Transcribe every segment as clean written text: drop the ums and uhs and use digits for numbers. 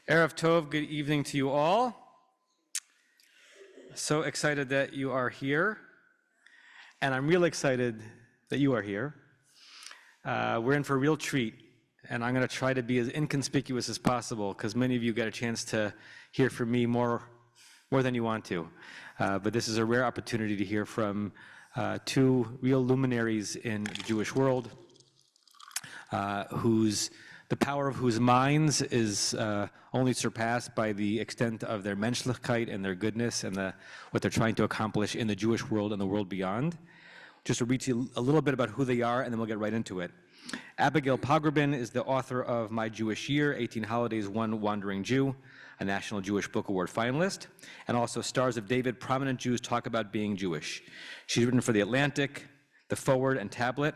Erev Tov, good evening to you all. So excited that you are here, and I'm real excited that you are here. We're in for a real treat, and I'm going to try to be as inconspicuous as possible because many of you get a chance to hear from me more than you want to. But this is a rare opportunity to hear from two real luminaries in the Jewish world, the power of whose minds is only surpassed by the extent of their menschlichkeit and their goodness and what they're trying to accomplish in the Jewish world and the world beyond. Just to read to you a little bit about who they are, and then we'll get right into it. Abigail Pogrebin is the author of My Jewish Year, 18 Holidays, One Wandering Jew, a National Jewish Book Award finalist, and also Stars of David, Prominent Jews Talk About Being Jewish. She's written for The Atlantic, The Forward, and Tablet,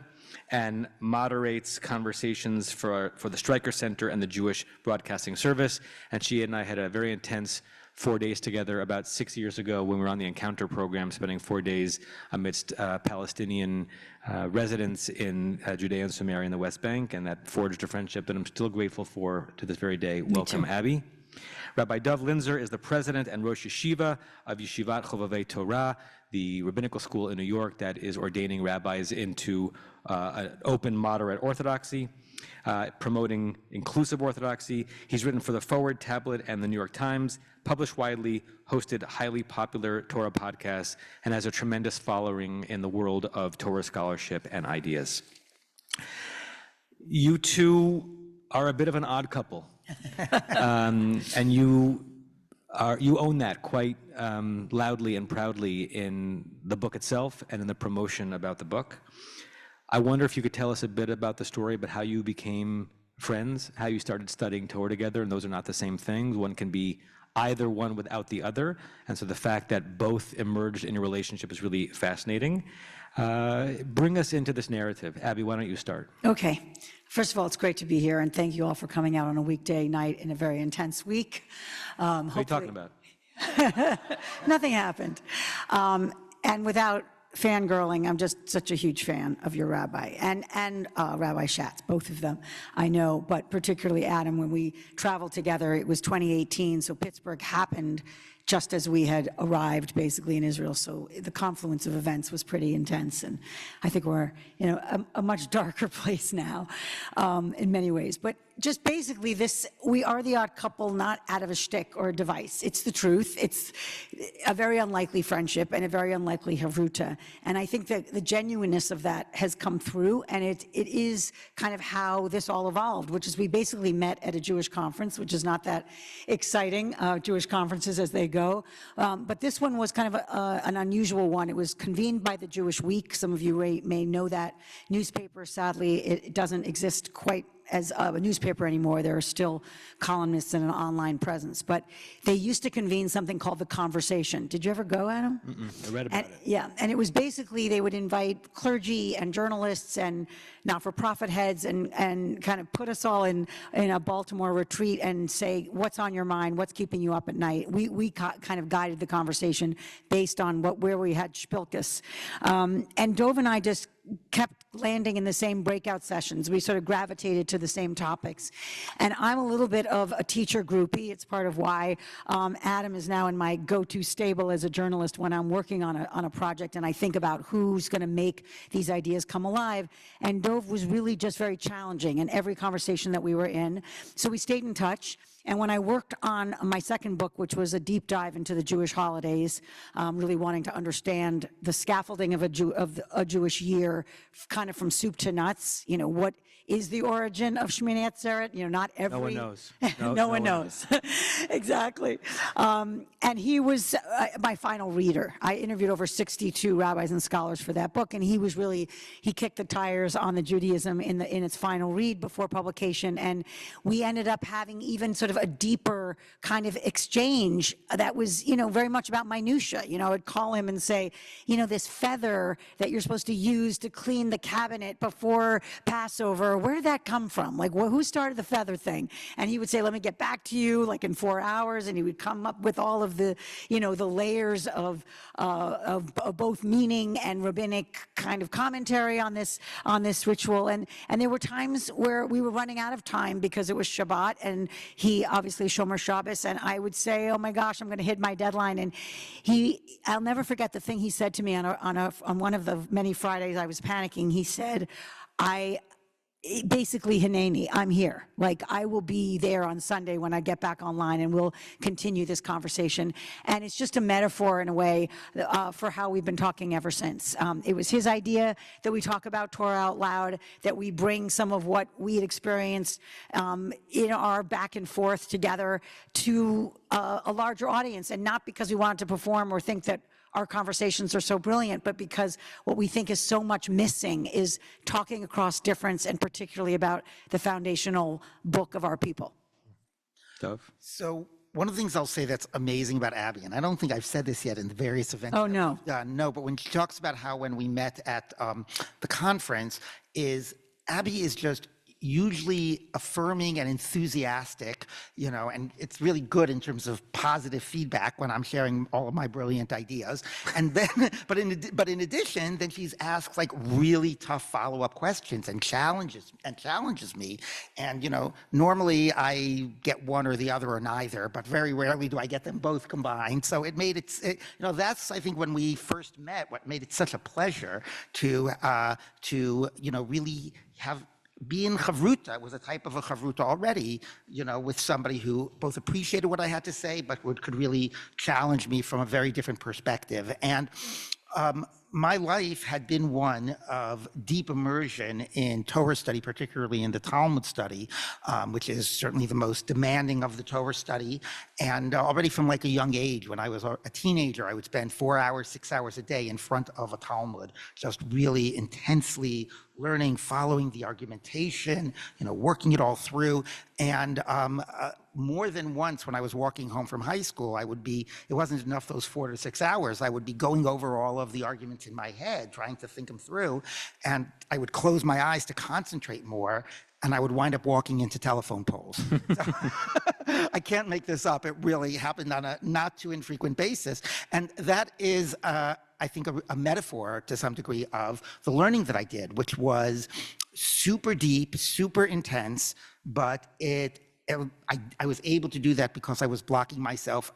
and moderates conversations for the Stryker Center and the Jewish Broadcasting Service. And she and I had a very intense 4 days together about 6 years ago when we were on the Encounter program, spending 4 days amidst Palestinian residents in Judea and Samaria in the West Bank, and that forged a friendship that I'm still grateful for to this very day. Welcome, Abby. Rabbi Linzer is the president and Rosh Yeshiva of Yeshivat Chovavei Torah, the rabbinical school in New York that is ordaining rabbis into an open, moderate orthodoxy, promoting inclusive orthodoxy. He's written for The Forward, Tablet, and the New York Times, published widely, hosted highly popular Torah podcasts, and has a tremendous following in the world of Torah scholarship and ideas. You two are a bit of an odd couple. And you own that quite loudly and proudly in the book itself and in the promotion about the book. I wonder if you could tell us a bit about the story about how you became friends, how you started studying Torah together, and those are not the same things. One can be either one without the other, and so the fact that both emerged in your relationship is really fascinating. Bring us into this narrative. Abby, why don't you start? Okay. First of all, it's great to be here, and thank you all for coming out on a weekday night in a very intense week. What are you talking about? Nothing happened. And without fangirling, I'm just such a huge fan of your rabbi and Rabbi Schatz, both of them I know, but particularly Adam. When we traveled together, it was 2018, so Pittsburgh happened just as we had arrived basically in Israel. So the confluence of events was pretty intense. And I think we're a much darker place now in many ways. But just basically we are the odd couple, not out of a shtick or a device. It's the truth. It's a very unlikely friendship and a very unlikely havruta. And I think that the genuineness of that has come through, and it is kind of how this all evolved, which is we basically met at a Jewish conference, which is not that exciting, Jewish conferences as they go. But this one was kind of an unusual one. It was convened by the Jewish Week. Some of you may know that newspaper. Sadly, it doesn't exist quite as a newspaper anymore. There are still columnists and an online presence. But they used to convene something called The Conversation. Did you ever go, Adam? I read about it. Yeah, and it was basically they would invite clergy and journalists and not-for-profit heads and kind of put us all in a Baltimore retreat and say, what's on your mind? What's keeping you up at night? We kind of guided the conversation based on where we had Spilkus. And Dov and I just kept landing in the same breakout sessions. We sort of gravitated to the same topics. And I'm a little bit of a teacher groupie. It's part of why Adam is now in my go-to stable as a journalist when I'm working on a project and I think about who's going to make these ideas come alive. And Dov was really just very challenging in every conversation that we were in. So we stayed in touch. And when I worked on my second book, which was a deep dive into the Jewish holidays, really wanting to understand the scaffolding of a Jewish year, kind of from soup to nuts, what is the origin of Shemini Atzeret? Not every... No one knows. No one knows. Exactly. And he was my final reader. I interviewed over 62 rabbis and scholars for that book, and he kicked the tires on the Judaism in its final read before publication, and we ended up having even sort of a deeper kind of exchange that was, very much about minutia. I would call him and say, this feather that you're supposed to use to clean clean the cabinet before Passover. Where did that come from? Like, who started the feather thing? And he would say, let me get back to you like in 4 hours. And he would come up with all of the, the layers of both meaning and rabbinic kind of commentary on this ritual. And there were times where we were running out of time because it was Shabbat, and he obviously Shomer Shabbos, and I would say, oh my gosh, I'm going to hit my deadline. And I'll never forget the thing he said to me on one of the many Fridays I was panicking. He said, basically, Hineni, I'm here. Like, I will be there on Sunday when I get back online, and we'll continue this conversation. And it's just a metaphor in a way for how we've been talking ever since. It was his idea that we talk about Torah out loud, that we bring some of what we had experienced in our back and forth together to a larger audience, and not because we wanted to perform or think that our conversations are so brilliant, but because what we think is so much missing is talking across difference, and particularly about the foundational book of our people. Dov? So one of the things I'll say that's amazing about Abby, and I don't think I've said this yet in the various events. Oh, no. No, but when she talks about how when we met at the conference, Abby is just hugely affirming and enthusiastic, and it's really good in terms of positive feedback when I'm sharing all of my brilliant ideas. And then, but in addition, then she's asked like really tough follow-up questions and challenges me. And normally I get one or the other or neither, but very rarely do I get them both combined. So it made it, that's I think when we first met, what made it such a pleasure to really be in chavruta. Was a type of a chavruta already, with somebody who both appreciated what I had to say, but could really challenge me from a very different perspective. And my life had been one of deep immersion in Torah study, particularly in the Talmud study, which is certainly the most demanding of the Torah study. And already from like a young age, when I was a teenager, I would spend 4 hours, 6 hours a day in front of a Talmud, just really intensely learning, following the argumentation, working it all through. And more than once when I was walking home from high school, it wasn't enough those 4 to 6 hours. I would be going over all of the arguments in my head, trying to think them through. And I would close my eyes to concentrate more, and I would wind up walking into telephone poles. I can't make this up. It really happened on a not too infrequent basis. And that is, I think, a metaphor to some degree of the learning that I did, which was super deep, super intense, but I was able to do that because I was blocking myself,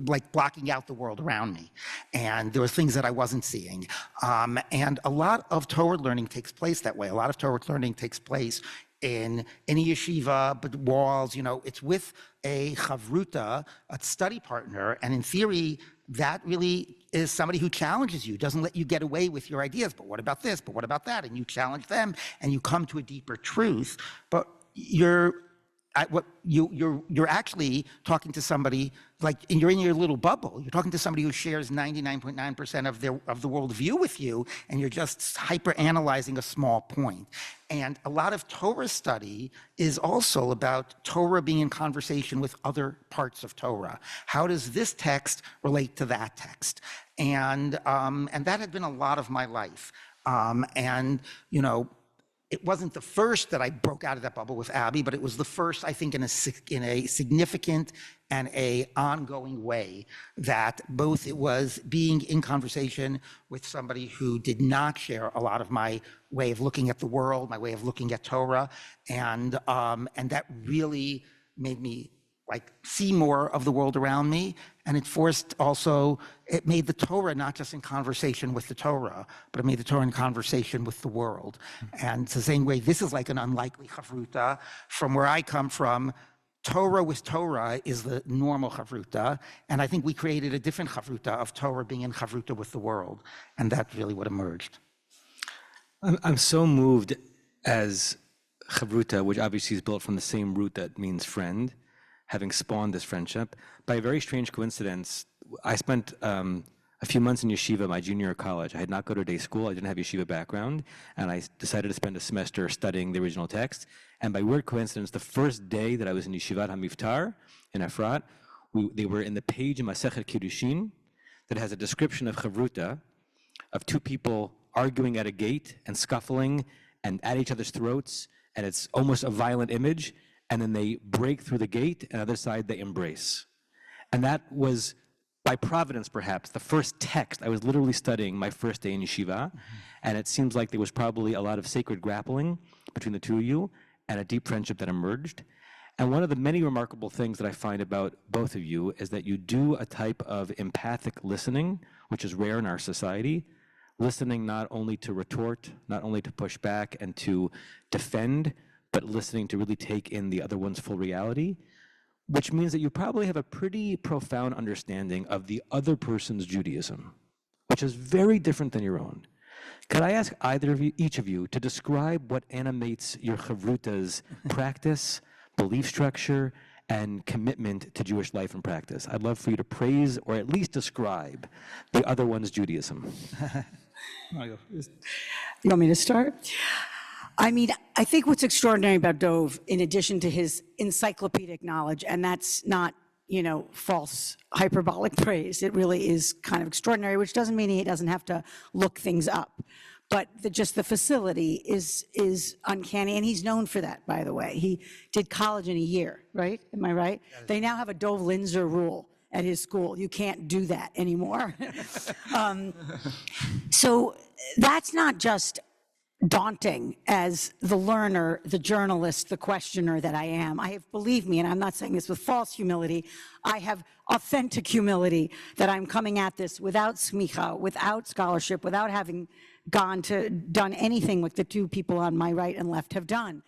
like blocking out the world around me. And there were things that I wasn't seeing. And a lot of Torah learning takes place that way. A lot of Torah learning takes place in a yeshiva, but walls, it's with a chavruta, a study partner. And in theory, that really is somebody who challenges you, doesn't let you get away with your ideas. But what about this? But what about that? And you challenge them, and you come to a deeper truth. But you're actually talking to somebody, you're in your little bubble. You're talking to somebody who shares 99.9% of the worldview with you, and you're just hyper analyzing a small point. And a lot of Torah study is also about Torah being in conversation with other parts of Torah. How does this text relate to that text? And that had been a lot of my life. It wasn't the first that I broke out of that bubble with Abby, but it was the first, I think, in a significant and a ongoing way, that both it was being in conversation with somebody who did not share a lot of my way of looking at the world, my way of looking at Torah, and that really made me see more of the world around me. And it made the Torah not just in conversation with the Torah, but it made the Torah in conversation with the world. And it's the same way, this is like an unlikely chavruta. From where I come from, Torah with Torah is the normal chavruta. And I think we created a different chavruta of Torah being in chavruta with the world. And that's really what emerged. I'm so moved as chavruta, which obviously is built from the same root that means friend, having spawned this friendship. By a very strange coincidence, I spent a few months in yeshiva my junior year of college. I had not go to day school. I didn't have yeshiva background. And I decided to spend a semester studying the original text. And by weird coincidence, the first day that I was in Yeshivat HaMiftar in Efrat, they were in the page in Masechet Kiddushin that has a description of chavruta, of two people arguing at a gate and scuffling and at each other's throats, and it's almost a violent image, and then they break through the gate, and on the other side they embrace. And that was, by providence perhaps, the first text. I was literally studying my first day in yeshiva, and it seems like there was probably a lot of sacred grappling between the two of you and a deep friendship that emerged. And one of the many remarkable things that I find about both of you is that you do a type of empathic listening, which is rare in our society, listening not only to retort, not only to push back and to defend, but listening to really take in the other one's full reality, which means that you probably have a pretty profound understanding of the other person's Judaism, which is very different than your own. Could I ask either of you, each of you, to describe what animates your chavruta's practice, belief structure, and commitment to Jewish life and practice? I'd love for you to praise or at least describe the other one's Judaism. You want me to start? I mean, I think what's extraordinary about Dov, in addition to his encyclopedic knowledge, and that's not, false hyperbolic praise, it really is kind of extraordinary, which doesn't mean he doesn't have to look things up. But just the facility is uncanny, and he's known for that, by the way. He did college in a year, right? Am I right? They now have a Dov Linzer rule at his school. You can't do that anymore. So that's not just daunting as the learner, the journalist, the questioner that I am. I have, believe me, and I'm not saying this with false humility, I have authentic humility that I'm coming at this without smicha, without scholarship, without having done anything like the two people on my right and left have done.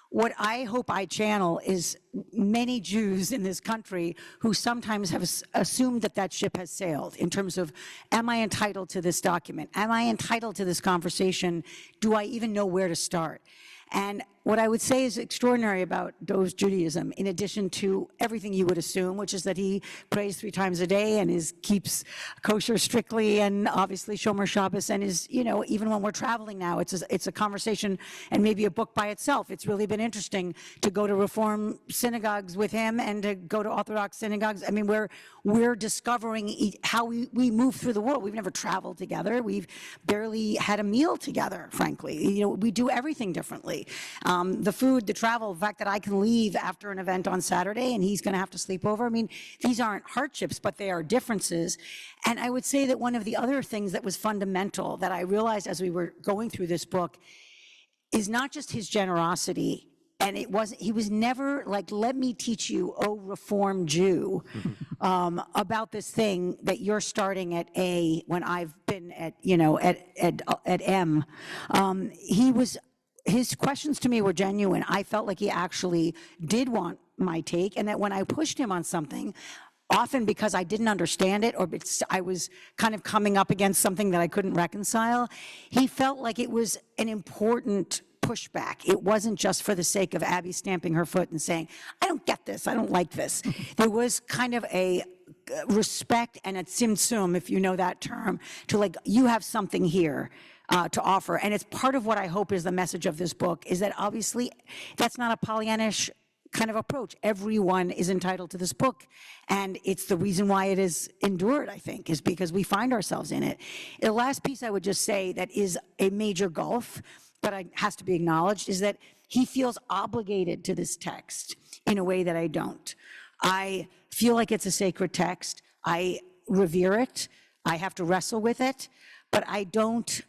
What I hope I channel is many Jews in this country who sometimes have assumed that ship has sailed in terms of, am I entitled to this document? Am I entitled to this conversation? Do I even know where to start? And what I would say is extraordinary about Dov's Judaism, in addition to everything you would assume, which is that he prays 3 times a day and keeps kosher strictly, and obviously Shomer Shabbos, and is, even when we're traveling now, it's a conversation and maybe a book by itself. It's really been interesting to go to Reform synagogues with him and to go to Orthodox synagogues. I mean, we're discovering how we move through the world. We've never traveled together. We've barely had a meal together, frankly. We do everything differently. The food, the travel, the fact that I can leave after an event on Saturday and he's going to have to sleep over. I mean, these aren't hardships, but they are differences. And I would say that one of the other things that was fundamental that I realized as we were going through this book is not just his generosity. And he was never like, let me teach you, oh, Reform Jew, about this thing that you're starting at A when I've been at M. His questions to me were genuine. I felt like he actually did want my take, and that when I pushed him on something, often because I didn't understand it or I was kind of coming up against something that I couldn't reconcile, he felt like it was an important pushback. It wasn't just for the sake of Abby stamping her foot and saying, I don't get this, I don't like this. There was kind of a respect and a tzimtzum, if you know that term, to like, you have something here to offer. And it's part of what I hope is the message of this book, is that obviously that's not a Pollyannish kind of approach. Everyone is entitled to this book. And it's the reason why it is endured, I think, is because we find ourselves in it. The last piece I would just say that is a major gulf, but has to be acknowledged, is that he feels obligated to this text in a way that I don't. I feel like it's a sacred text. I revere it. I have to wrestle with it, but I don't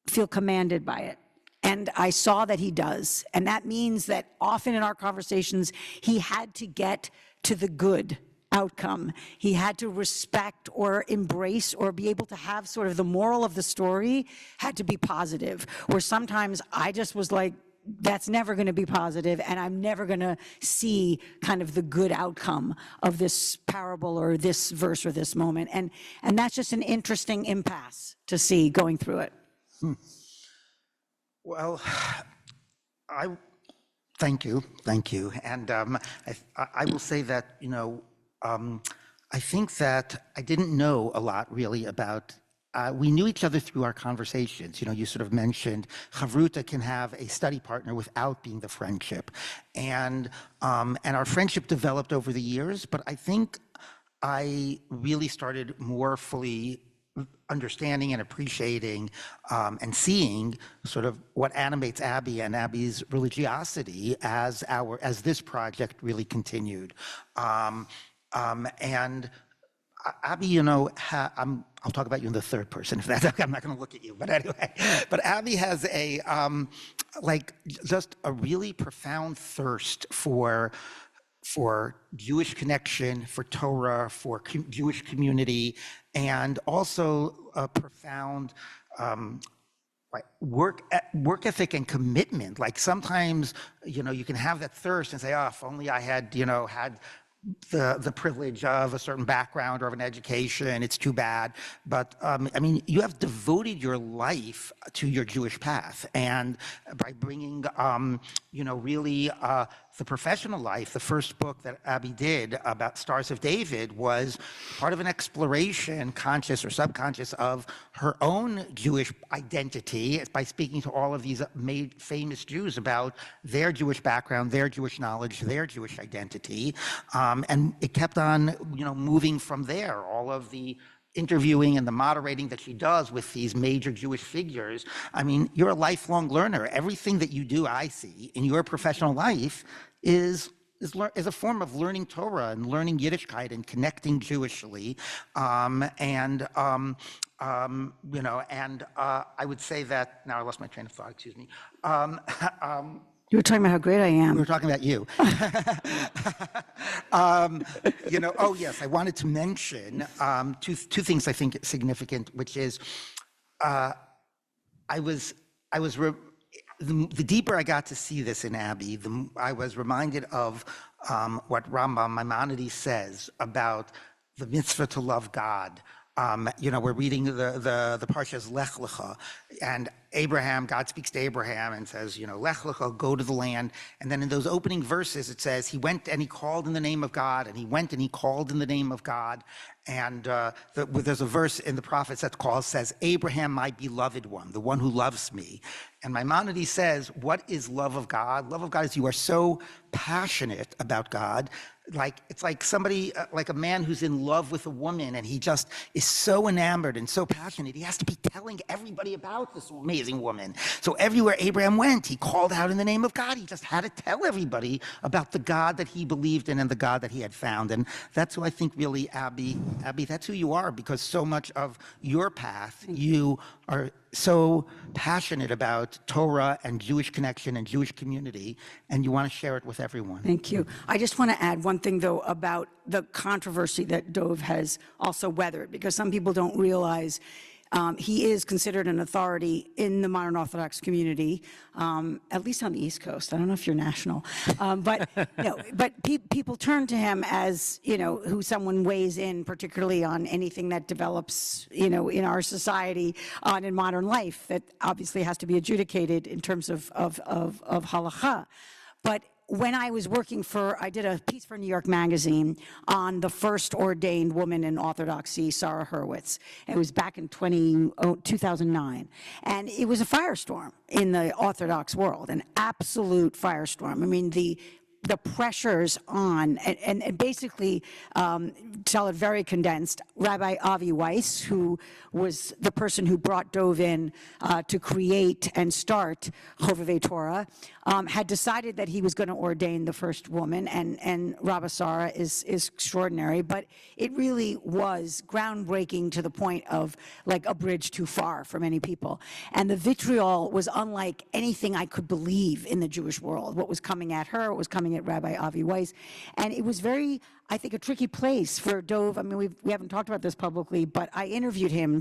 feel commanded by it. And I saw that he does. And that means that often in our conversations, he had to get to the good outcome. He had to respect or embrace or be able to have sort of the moral of the story had to be positive. Where sometimes I just was like, that's never going to be positive, and I'm never going to see kind of the good outcome of this parable or this verse or this moment. And that's just an interesting impasse to see going through it. Well, thank you. And I will say that, I think that I didn't know a lot really about, we knew each other through our conversations. You sort of mentioned Chavruta can have a study partner without being the friendship. And our friendship developed over the years, but I think I really started more fully understanding and appreciating and seeing sort of what animates Abby and Abby's religiosity as this project really continued. And Abby, you know, I'll talk about you in the third person if that's okay. I'm not going to look at you, but anyway. But Abby has a just a really profound thirst for Jewish connection, for Torah, for Jewish community, and also a profound work ethic and commitment. Like sometimes, you know, you can have that thirst and say, oh, if only I had, you know, had the privilege of a certain background or of an education, it's too bad. But I mean, you have devoted your life to your Jewish path, and by bringing, you know, really the professional life, the first book that Abby did about Stars of David was part of an exploration, conscious or subconscious, of her own Jewish identity by speaking to all of these famous Jews about their Jewish background, their Jewish knowledge, their Jewish identity. And it kept on, you know, moving from there. All of the interviewing and the moderating that she does with these major Jewish figures. I mean, you're a lifelong learner. Everything that you do, I see, in your professional life is a form of learning Torah and learning Yiddishkeit and connecting Jewishly. You know, and I would say that, now I lost my train of thought, excuse me. You were talking about how great I am. We were talking about you. You know, oh yes, I wanted to mention two things I think significant, which is the deeper I got to see this in Abby, I was reminded of what Rambam Maimonides says about the mitzvah to love God. You know, we're reading the Parshas Lech Lecha, and Abraham, God speaks to Abraham and says, you know, Lech Lecha, go to the land. And then in those opening verses, it says, he went and he called in the name of God, and he went and he called in the name of God. And there's a verse in the prophets that says, Abraham, my beloved one, the one who loves me. And Maimonides says, what is love of God? Love of God is you are so passionate about God. Like, it's like somebody, like a man who's in love with a woman, and he just is so enamored and so passionate, he has to be telling everybody about this amazing woman. So everywhere Abraham went, he called out in the name of God. He just had to tell everybody about the God that he believed in and the God that he had found. And that's who I think really, Abby, that's who you are, because so much of your path, you are so passionate about Torah and Jewish connection and Jewish community, and you want to share it with everyone. Thank you. I just want to add one thing, though, about the controversy that Dov has also weathered, because some people don't realize he is considered an authority in the modern Orthodox community, at least on the East Coast. I don't know if you're national, but people turn to him as, you know, who someone weighs in, particularly on anything that develops, you know, in our society, in modern life, that obviously has to be adjudicated in terms of halakha. But when I was working I did a piece for New York Magazine on the first ordained woman in Orthodoxy, Sarah Hurwitz. It was back in 2009. And it was a firestorm in the Orthodox world, an absolute firestorm. I mean, the pressures on, and basically, tell it very condensed, Rabbi Avi Weiss, who was the person who brought Dov in to create and start Chovevei Torah, had decided that he was going to ordain the first woman, and Rabbi Sarah is extraordinary, but it really was groundbreaking to the point of like a bridge too far for many people. And the vitriol was unlike anything I could believe in the Jewish world. What was coming at her, what was coming at Rabbi Avi Weiss. And it was very, I think, a tricky place for Dov. I mean, we haven't talked about this publicly, but I interviewed him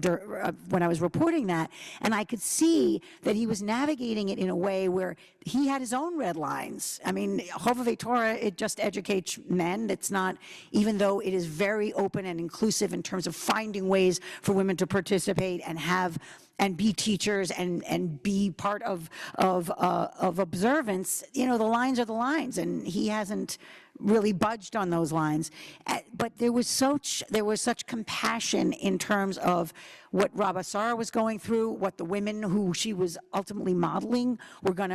when I was reporting that, and I could see that he was navigating it in a way where he had his own red lines. I mean, Chovevei Torah, it just educates men. It's not, even though it is very open and inclusive in terms of finding ways for women to participate and have and be teachers and be part of observance, you know, the lines are the lines, and he hasn't really budged on those lines. But there was such compassion in terms of what Rabbi Sarah was going through, what the women who she was ultimately modeling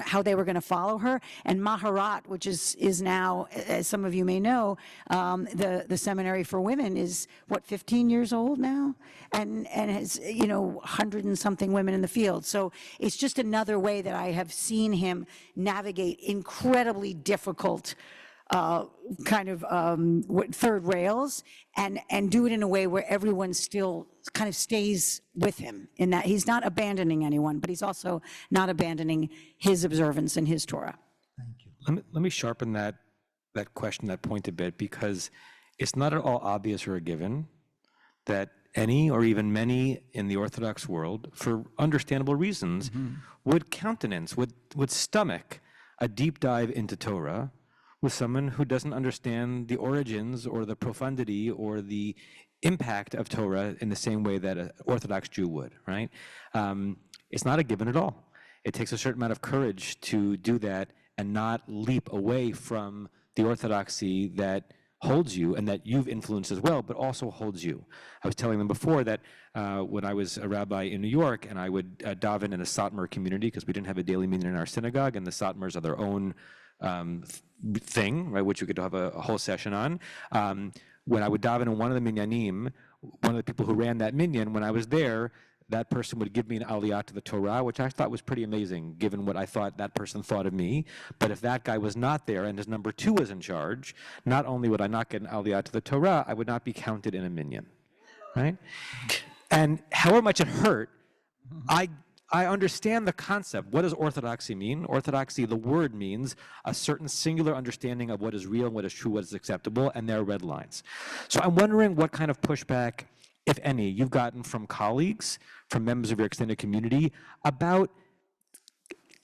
how they were gonna follow her. And Maharat, which is now, as some of you may know, the seminary for women is 15 years old now, and has 100 and something women in the field. So it's just another way that I have seen him navigate incredibly difficult third rails and do it in a way where everyone still kind of stays with him, in that he's not abandoning anyone, but he's also not abandoning his observance and his Torah. Thank you. Let me sharpen that question, that point a bit, because it's not at all obvious or a given that any or even many in the Orthodox world, for understandable reasons, would countenance, would stomach a deep dive into Torah with someone who doesn't understand the origins or the profundity or the impact of Torah in the same way that an Orthodox Jew would, right? It's not a given at all. It takes a certain amount of courage to do that and not leap away from the orthodoxy that holds you and that you've influenced as well, but also holds you. I was telling them before that when I was a rabbi in New York and I would daven in a Satmar community, because we didn't have a daily minyan in our synagogue, and the Satmars are their own thing, right, which we could have a whole session on. When I would daven in one of the minyanim, one of the people who ran that minyan, when I was there, that person would give me an aliyah to the Torah, which I thought was pretty amazing, given what I thought that person thought of me. But if that guy was not there and his number two was in charge, not only would I not get an aliyah to the Torah, I would not be counted in a minyan, right? And however much it hurt, I understand the concept. What does orthodoxy mean? Orthodoxy, the word, means a certain singular understanding of what is real and what is true, what is acceptable, and there are red lines. So I'm wondering what kind of pushback, if any, you've gotten from colleagues, from members of your extended community, about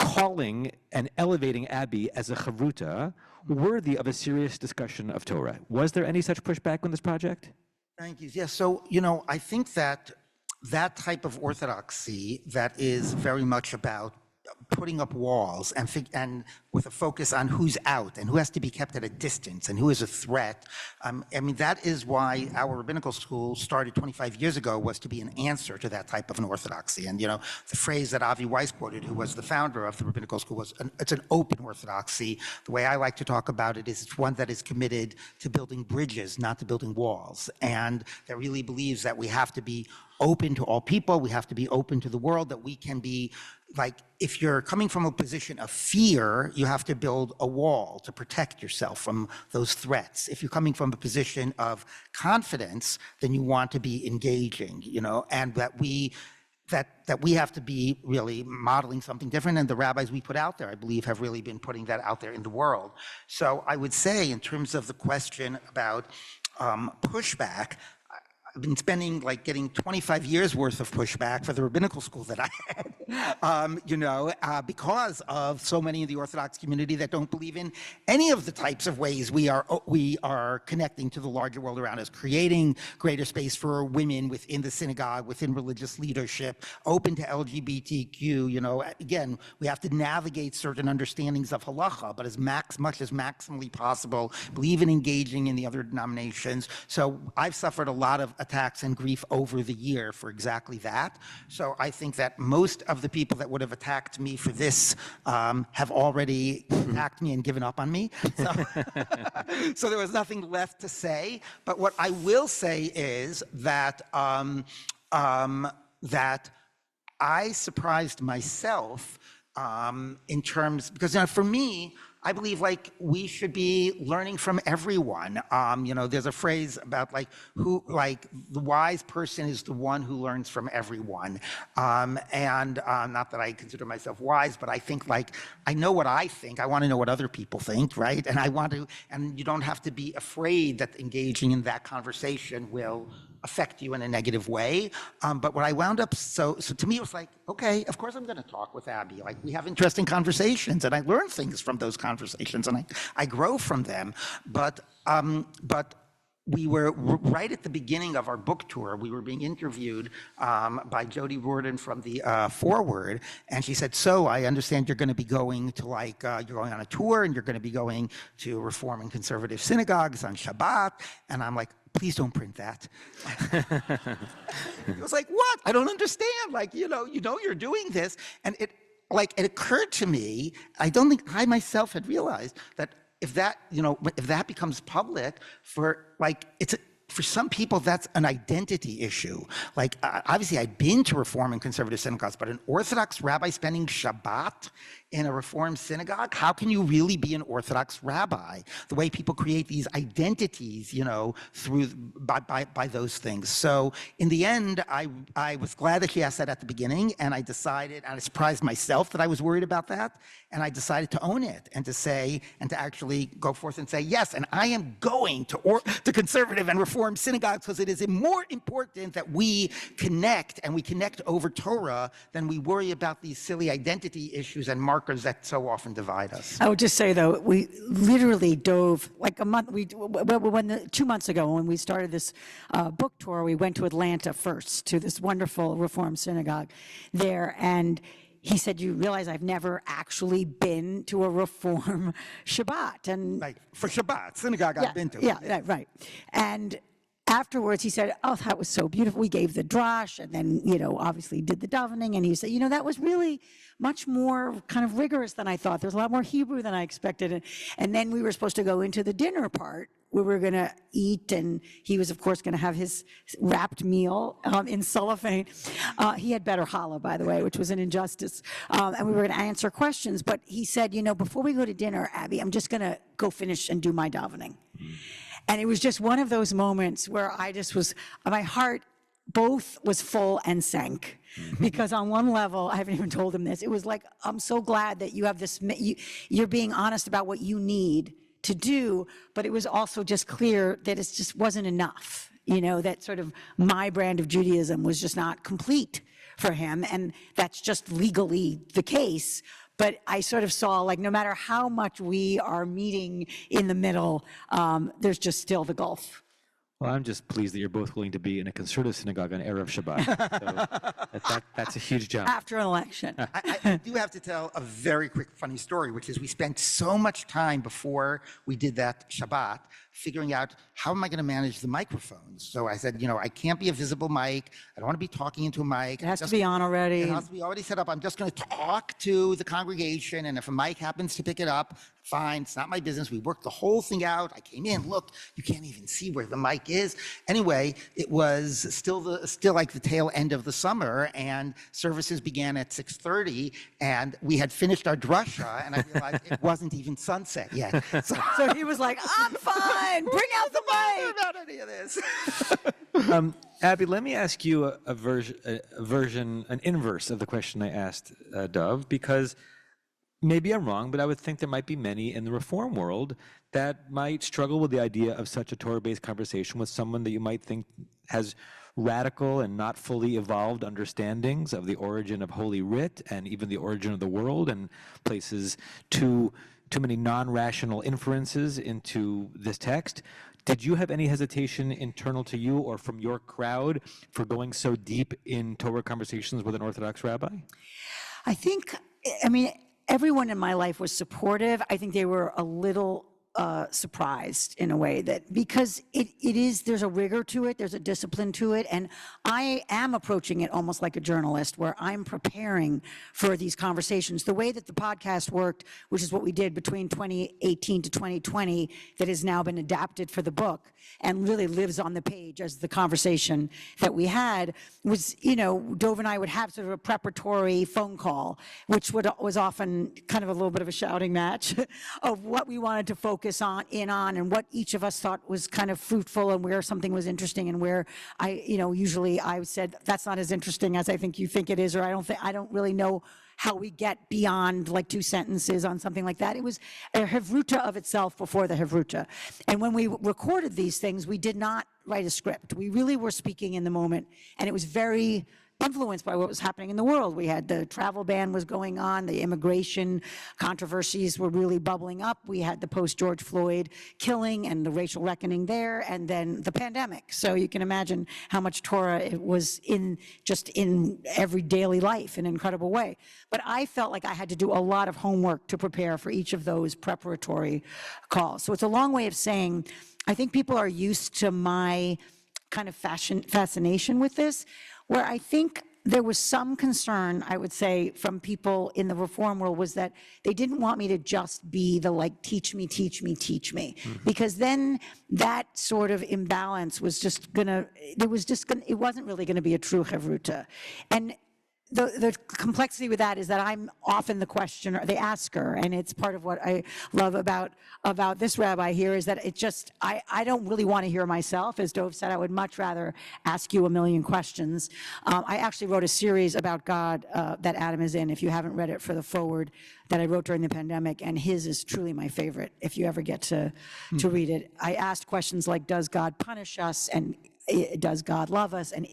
calling and elevating Abby as a chavruta worthy of a serious discussion of Torah. Was there any such pushback on this project? Thank you. Yeah, so, I think that type of orthodoxy that is very much about putting up walls and with a focus on who's out and who has to be kept at a distance and who is a threat. That is why our rabbinical school started 25 years ago, was to be an answer to that type of an orthodoxy. And, the phrase that Avi Weiss quoted, who was the founder of the rabbinical school, was it's an open orthodoxy. The way I like to talk about it is it's one that is committed to building bridges, not to building walls, and that really believes that we have to be open to all people, we have to be open to the world, that we can be, like, if you're coming from a position of fear, you have to build a wall to protect yourself from those threats. If you're coming from a position of confidence, then you want to be engaging, and that we have to be really modeling something different. And the rabbis we put out there, I believe, have really been putting that out there in the world. So I would say, in terms of the question about pushback, I've been spending, getting 25 years worth of pushback for the rabbinical school that I had, because of so many in the Orthodox community that don't believe in any of the types of ways we are connecting to the larger world around us, creating greater space for women within the synagogue, within religious leadership, open to LGBTQ. Again, we have to navigate certain understandings of halacha, but as much as maximally possible, believe in engaging in the other denominations. So I've suffered a lot of attacks and grief over the year for exactly that. So I think that most of the people that would have attacked me for this have already attacked me and given up on me. So, so there was nothing left to say. But what I will say is that that I surprised myself in terms, because for me, I believe we should be learning from everyone. There's a phrase about the wise person is the one who learns from everyone. And not that I consider myself wise, but I think I know what I think. I want to know what other people think, right? And you don't have to be afraid that engaging in that conversation will affect you in a negative way. But what I wound up, so to me it was okay, of course I'm going to talk with Abby. We have interesting conversations, and I learn things from those conversations, and I grow from them. But we were right at the beginning of our book tour. We were being interviewed by Jody Rordan from the Forward, and she said, "So I understand you're going to be going to you're going on a tour, and you're going to be going to Reform and Conservative synagogues on Shabbat." And I'm like, "Please don't print that." It was like, "What? I don't understand. You're doing this," and it occurred to me. I don't think I myself had realized that. If that becomes public, for some people, that's an identity issue. Obviously, I'd been to Reform and Conservative synagogues, but an Orthodox rabbi spending Shabbat in a Reform synagogue, how can you really be an Orthodox rabbi? The way people create these identities, by those things. So in the end, I was glad that she asked that at the beginning, and I decided, and I surprised myself that I was worried about that, and I decided to own it and to actually go forth and say, yes, and I am going to Conservative and Reform synagogues because it is more important that we connect, and we connect over Torah, than we worry about these silly identity issues and markers that so often divide us. I would just say, though, we literally dove like a month. 2 months ago, when we started this book tour, we went to Atlanta first to this wonderful Reform synagogue there, and he said, "You realize I've never actually been to a Reform Shabbat." And for Shabbat synagogue, I've been to. Yeah, right. And afterwards, he said, "Oh, that was so beautiful." We gave the drash, and then, obviously did the davening. And he said, "That was really much more kind of rigorous than I thought. There's a lot more Hebrew than I expected." And then we were supposed to go into the dinner part, where we were going to eat, and he was, of course, going to have his wrapped meal in cellophane. He had better challah, by the way, which was an injustice. And we were going to answer questions. But he said, "Before we go to dinner, Abby, I'm just going to go finish and do my davening." And it was just one of those moments where my heart both was full and sank. Because on one level, I haven't even told him this, it was like, I'm so glad that you have this, you're being honest about what you need to do, but it was also just clear that it just wasn't enough. That sort of my brand of Judaism was just not complete for him, and that's just legally the case. But I sort of saw, no matter how much we are meeting in the middle, there's just still the gulf. Well, I'm just pleased that you're both willing to be in a conservative synagogue on Erev Shabbat. So that's a huge jump. After an election. I do have to tell a very quick funny story, which is we spent so much time before we did that Shabbat figuring out, how am I going to manage the microphones? So I said, I can't be a visible mic. I don't want to be talking into a mic. It has to be on already. It has to be already set up. I'm just going to talk to the congregation, and if a mic happens to pick it up, fine, it's not my business. We worked the whole thing out. I came in, look, you can't even see where the mic is. Anyway, it was still like the tail end of the summer, and services began at 6:30, and we had finished our drasha, and I realized it wasn't even sunset yet. So he was like, "I'm fine, bring out the mic." About any of this. Abby, let me ask you an inverse of the question I asked Dov, because maybe I'm wrong, but I would think there might be many in the Reform world that might struggle with the idea of such a Torah-based conversation with someone that you might think has radical and not fully evolved understandings of the origin of Holy Writ and even the origin of the world, and places too many non-rational inferences into this text. Did you have any hesitation internal to you or from your crowd for going so deep in Torah conversations with an Orthodox rabbi? Everyone in my life was supportive. I think they were a little surprised in a way, that because there's a rigor to it, there's a discipline to it, and I am approaching it almost like a journalist, where I'm preparing for these conversations. The way that the podcast worked, which is what we did between 2018 to 2020, that has now been adapted for the book and really lives on the page as the conversation that we had, was, Dov and I would have sort of a preparatory phone call, which was often kind of a little bit of a shouting match of what we wanted to focus on and what each of us thought was kind of fruitful, and where something was interesting, and where usually I said, "That's not as interesting as I think you think it is," or I don't really know how we get beyond 2 sentences on something like that. It was a hevruta of itself before the hevruta. And when we recorded these things, we did not write a script. We really were speaking in the moment, and it was very influenced by what was happening in the world. We had the travel ban was going on, the immigration controversies were really bubbling up. We had the post-George Floyd killing and the racial reckoning there, and then the pandemic. So you can imagine how much Torah it was just in every daily life in an incredible way. But I felt like I had to do a lot of homework to prepare for each of those preparatory calls. So it's a long way of saying, I think people are used to my kind of fascination with this, where I think there was some concern, I would say, from people in the reform world, was that they didn't want me to just be the like, teach me, teach me, teach me. Because then that sort of imbalance was just gonna, it wasn't really gonna be a true chavruta. And the complexity with that is that I'm often the questioner, the asker, and it's part of what I love about this rabbi here is that it just, I don't really want to hear myself. As Dov said, I would much rather ask you a million questions. I actually wrote a series about God that Adam is in, if you haven't read it, for the forward that I wrote during the pandemic, and his is truly my favorite, if you ever get to read it. I asked questions like, does God punish us, and does God love us? And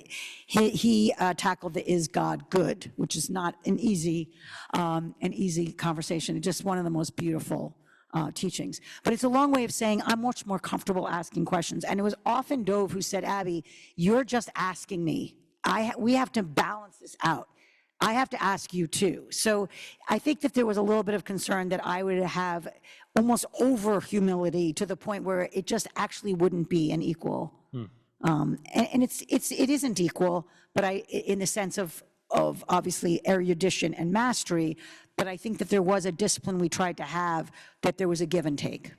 he tackled the is God good, which is not an easy conversation. It's just one of the most beautiful teachings. But it's a long way of saying I'm much more comfortable asking questions. And it was often Dov who said, Abby, you're just asking me. We have to balance this out. I have to ask you too. So I think that there was a little bit of concern that I would have almost over humility to the point where it just actually wouldn't be an equal. And it isn't equal, but in the sense of obviously erudition and mastery, but I think that there was a discipline we tried to have, that there was a give and take.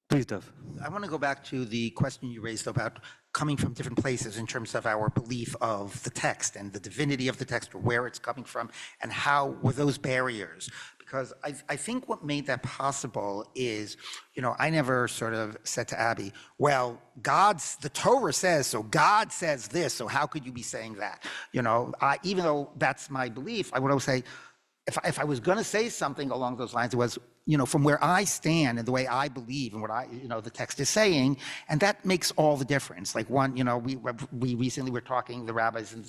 Please, Dov. I want to go back to the question you raised about coming from different places in terms of our belief of the text and the divinity of the text, or where it's coming from, and how were those barriers. Because I think what made that possible is, I never sort of said to Abby, well, the Torah says, so God says this, so how could you be saying that? Even though that's my belief, I would always say, if I was going to say something along those lines, it was, from where I stand and the way I believe and what the text is saying, and that makes all the difference. Like we recently were talking, the rabbis and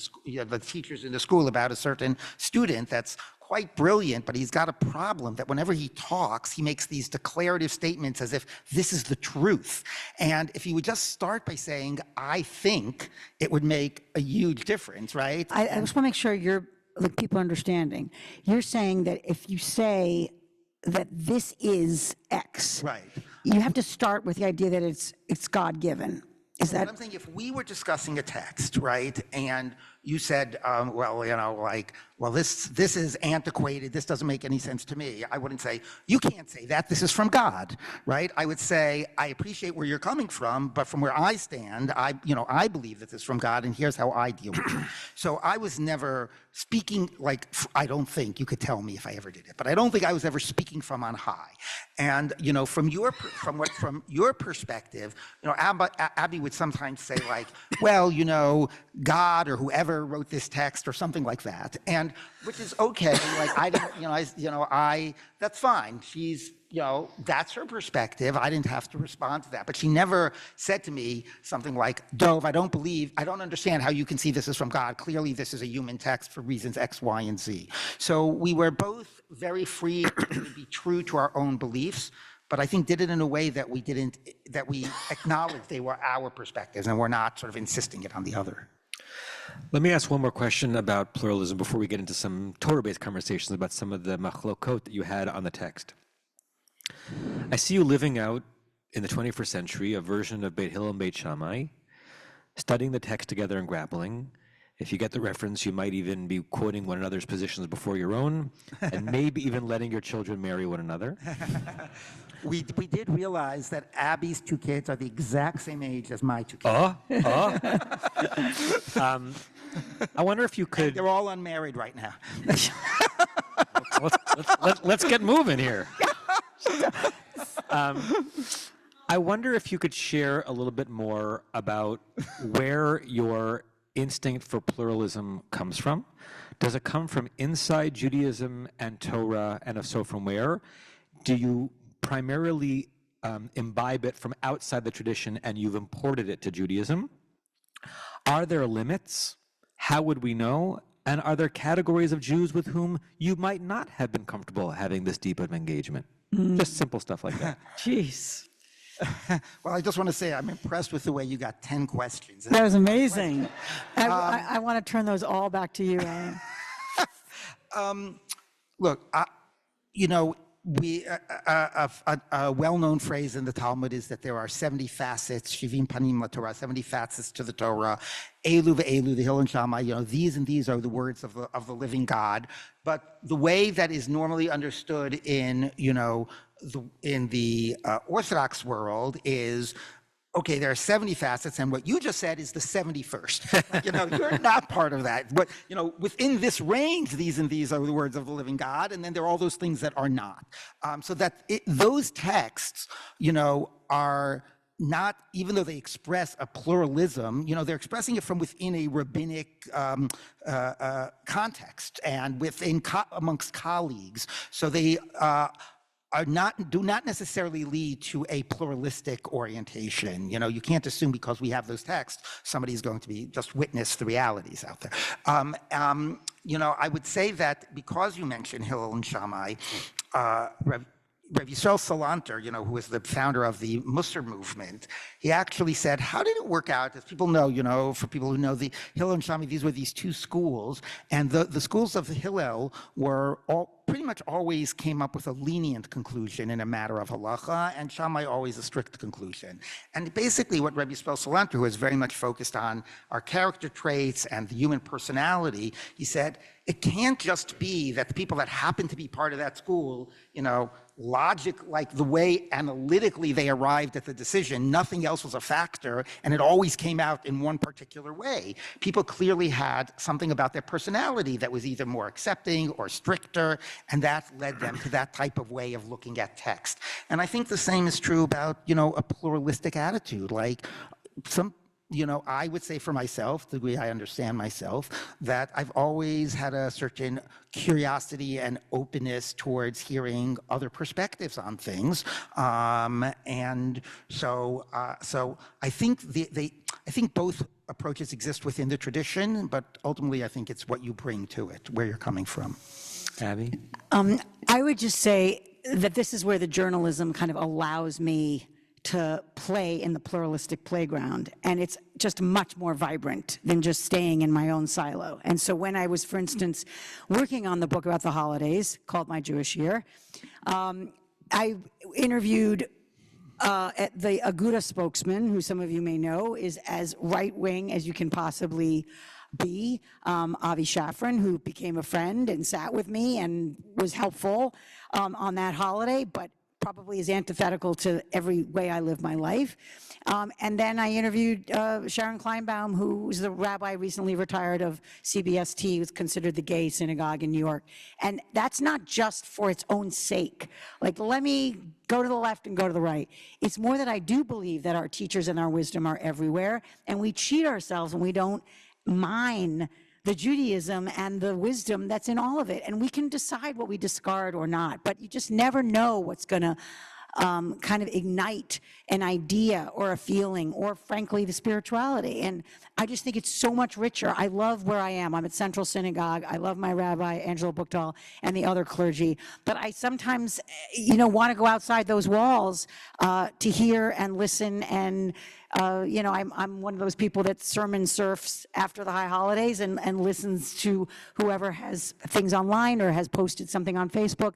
the teachers in the school, about a certain student that's quite brilliant, but he's got a problem that whenever he talks, he makes these declarative statements as if this is the truth. And if he would just start by saying, I think, it would make a huge difference, right? I just want to make sure people understanding. You're saying that if you say that this is X, right, you have to start with the idea that it's God-given. Is that? I'm saying, if we were discussing a text, right, and you said, this is antiquated, this doesn't make any sense to me, I wouldn't say, you can't say that, this is from God, right? I would say, I appreciate where you're coming from, but from where I stand, I believe that this is from God, and here's how I deal with it. So I was never speaking, I don't think, you could tell me if I ever did it, but I don't think I was ever speaking from on high. And, from your perspective, Abby would sometimes say, well, God or whoever wrote this text or something like that, and which is okay. That's fine. She's, that's her perspective. I didn't have to respond to that, but she never said to me something like, Dov, I don't understand how you can see this is from God. Clearly, this is a human text for reasons X, Y, and Z. So we were both very free to be true to our own beliefs, but I think did it in a way that we acknowledged they were our perspectives and we're not sort of insisting it on the other. Let me ask one more question about pluralism before we get into some Torah-based conversations about some of the machlokot that you had on the text. I see you living out in the 21st century a version of Beit Hillel and Beit Shammai, studying the text together and grappling. If you get the reference, you might even be quoting one another's positions before your own, and maybe even letting your children marry one another. We did realize that Abby's two kids are the exact same age as my two kids. I wonder if you could... They're all unmarried right now. Let's get moving here. I wonder if you could share a little bit more about where your instinct for pluralism comes from. Does it come from inside Judaism and Torah, and if so, from where? Do you primarily imbibe it from outside the tradition and you've imported it to Judaism? Are there limits? How would we know? And are there categories of Jews with whom you might not have been comfortable having this deep of engagement? Just simple stuff like that. Jeez. Well, I just want to say I'm impressed with the way you got 10 questions. That was amazing. I want to turn those all back to you, Aaron. Look, you know, a well-known phrase in the Talmud is that there are 70 facets, shivim panim laTorah, 70 facets to the Torah. Elu ve'elu, the Hill and Shammai, you know, these and these are the words of the living God. But the way that is normally understood in, you know, in the Orthodox world is, okay, there are 70 facets, and what you just said is the 71st. You know, you're not part of that. But, you know, within this range, these and these are the words of the living God, and then there are all those things that are not. So that those texts, you know, are not, even though they express a pluralism, you know, they're expressing it from within a rabbinic context and within amongst colleagues. So they do not necessarily lead to a pluralistic orientation. You know, you can't assume because we have those texts, somebody's going to be just witness the realities out there. You know, I would say that because you mentioned Hillel and Shammai, Rabbi Yisrael Salanter, you know, who was the founder of the Musar movement, he actually said, how did it work out? As people know, you know, for people who know the Hillel and Shammai, these were these two schools, and the schools of Hillel were pretty much always came up with a lenient conclusion in a matter of halacha, and Shammai always a strict conclusion. And basically what Rabbi Yisrael Salanter, who was very much focused on our character traits and the human personality, he said, it can't just be that the people that happen to be part of that school, you know, logic, like the way analytically they arrived at the decision, nothing else was a factor, and it always came out in one particular way. People clearly had something about their personality that was either more accepting or stricter, and that led them to that type of way of looking at text. And I think the same is true about, you know, a pluralistic attitude. Like you know, I would say for myself, the way I understand myself, that I've always had a certain curiosity and openness towards hearing other perspectives on things. And so I think I think both approaches exist within the tradition, but ultimately I think it's what you bring to it, where you're coming from. Abby? I would just say that this is where the journalism kind of allows me to play in the pluralistic playground, and it's just much more vibrant than just staying in my own silo. And so when I was, for instance, working on the book about the holidays called My Jewish Year, I interviewed the Aguda spokesman, who some of you may know is as right-wing as you can possibly be, Avi Shafran, who became a friend and sat with me and was helpful on that holiday, but probably is antithetical to every way I live my life. And then I interviewed Sharon Kleinbaum, who was the rabbi recently retired of CBST, who's considered the gay synagogue in New York. And that's not just for its own sake. Like, let me go to the left and go to the right. It's more that I do believe that our teachers and our wisdom are everywhere, and we cheat ourselves when we don't mine the Judaism and the wisdom that's in all of it. And we can decide what we discard or not, but you just never know what's gonna kind of ignite an idea or a feeling or frankly the spirituality. And I just think it's so much richer. I love where I am. I'm at Central Synagogue. I love my rabbi, Angela Buchdahl, and the other clergy. But I sometimes, you know, want to go outside those walls to hear and listen. And, you know, I'm one of those people that sermon surfs after the high holidays and listens to whoever has things online or has posted something on Facebook,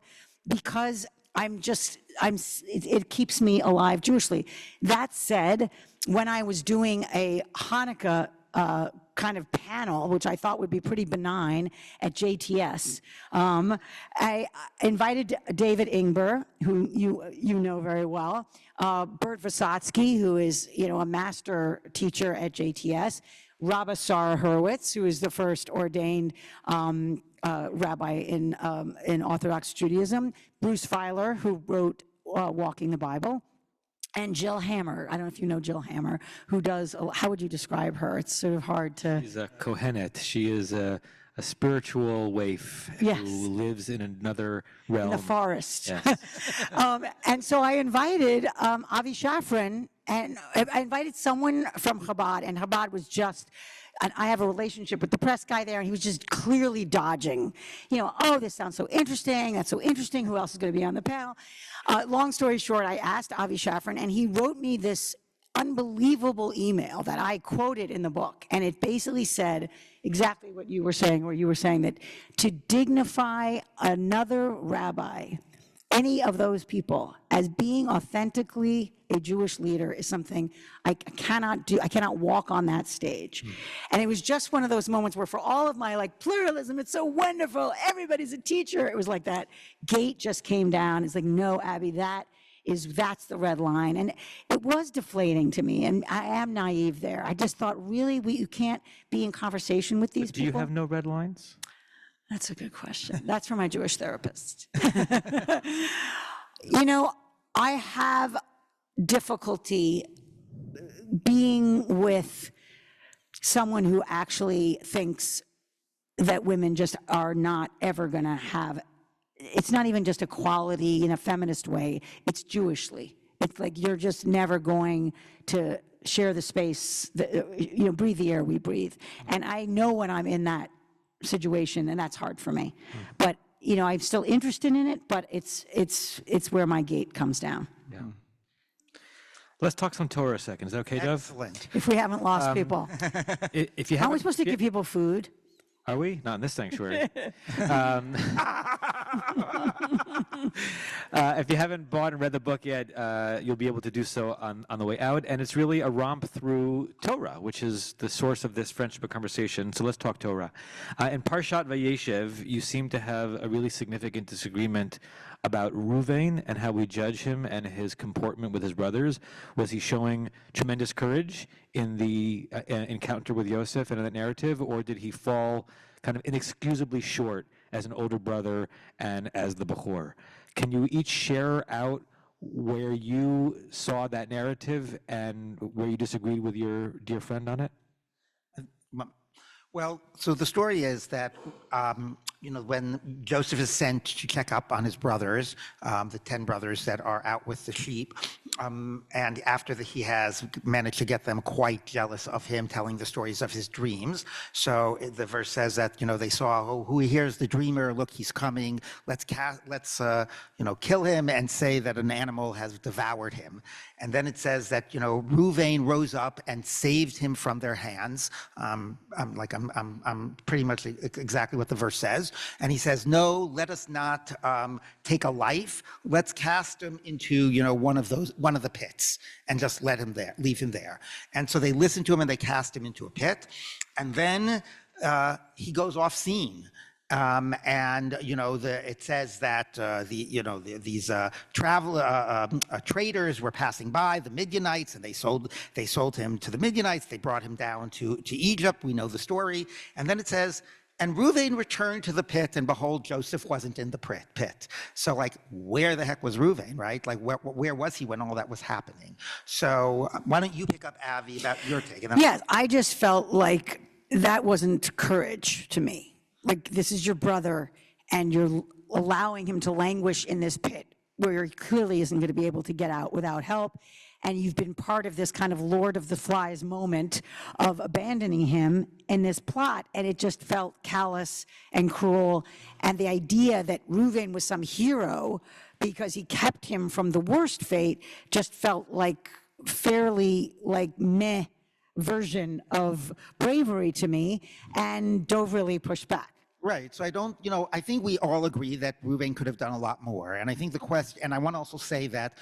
because it keeps me alive Jewishly. That said, when I was doing a Hanukkah kind of panel, which I thought would be pretty benign at JTS, I invited David Ingber, who you know very well, Bert Vysotsky, who is, you know, a master teacher at JTS, Rabbi Sarah Hurwitz, who is the first ordained rabbi in Orthodox Judaism, Bruce Feiler, who wrote Walking the Bible, and Jill Hammer. I don't know if you know Jill Hammer, who does, how would you describe her? It's sort of hard to... She's a Kohenet. She is a spiritual waif Yes. who lives in another realm. In the forest. Yes. And so I invited Avi Shafran, and I invited someone from Chabad, and Chabad was just and I have a relationship with the press guy there, and he was just clearly dodging. Oh, this sounds so interesting. That's so interesting. Who else is going to be on the panel? Long story short, I asked Avi Shafran, and he wrote me this unbelievable email that I quoted in the book. And it basically said exactly what you were saying, where you were saying that to dignify another rabbi, any of those people, as being authentically a Jewish leader is something I cannot do. I cannot walk on that stage. And it was just one of those moments where for all of my pluralism, it's so wonderful, everybody's a teacher. It was like that gate just came down. It's like, no, Abby, that's the red line. And it was deflating to me, and I am naive there. I just thought, really, you can't be in conversation with these people? Do you have no red lines? That's a good question. That's for my Jewish therapist. I have difficulty being with someone who actually thinks that women just are not ever going to have, it's not even just equality in a feminist way, it's Jewishly. It's like you're just never going to share the space, breathe the air we breathe. And I know when I'm in that situation, and that's hard for me. But I'm still interested in it, but it's where my gate comes down. Yeah. Let's talk some Torah a second. Is that okay, Dov? Excellent. If we haven't lost people. If you Aren't we haven't, supposed to give people food? are we? Not in this sanctuary. If you haven't bought and read the book yet, you'll be able to do so on the way out. And it's really a romp through Torah, which is the source of this friendship conversation. So let's talk Torah. In Parshat Vayeshev, you seem to have a really significant disagreement about Ruvain and how we judge him and his comportment with his brothers. Was he showing tremendous courage in the encounter with Yosef and in that narrative, or did he fall kind of inexcusably short as an older brother and as the Bechor? Can you each share out where you saw that narrative and where you disagreed with your dear friend on it? Well, so the story is that, when Joseph is sent to check up on his brothers, the 10 brothers that are out with the sheep, and after he has managed to get them quite jealous of him telling the stories of his dreams. So the verse says that, they saw, who hears the dreamer, look, he's coming, let's kill him and say that an animal has devoured him. And then it says that, Ruvain rose up and saved him from their hands. I'm pretty much exactly what the verse says. And he says, no, let us not take a life. Let's cast him into, one of the pits and just leave him there. And so they listen to him and they cast him into a pit. And then he goes off scene. It says that these traders were passing by, the Midianites, and they sold him to the Midianites. They brought him down to Egypt. We know the story. And then it says, and Reuven returned to the pit, and behold, Joseph wasn't in the pit. So, where the heck was Reuven, right? Where was he when all that was happening? So, why don't you pick up, Avi, about your take? Yes, I just felt like that wasn't courage to me. This is your brother, and you're allowing him to languish in this pit where he clearly isn't going to be able to get out without help. And you've been part of this kind of Lord of the Flies moment of abandoning him in this plot. And it just felt callous and cruel. And the idea that Reuven was some hero because he kept him from the worst fate just felt like fairly meh version of bravery to me, and Dov really pushed back. Right. So I think we all agree that Reuven could have done a lot more. And I think the question, and I want to also say that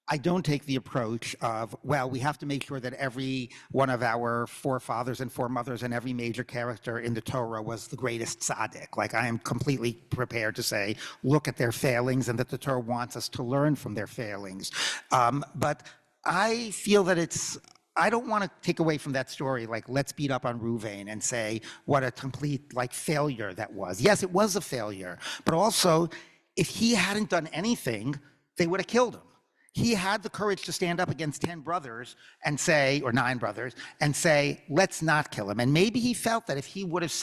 I don't take the approach of, well, we have to make sure that every one of our forefathers and foremothers and every major character in the Torah was the greatest tzaddik. I am completely prepared to say, look at their failings and that the Torah wants us to learn from their failings. But I feel that I don't want to take away from that story, let's beat up on Reuven and say what a complete, failure that was. Yes, it was a failure, but also, if he hadn't done anything, they would have killed him. he had the courage to stand up against 10 brothers and say, or 9 brothers, and say, let's not kill him. And maybe he felt that if he would have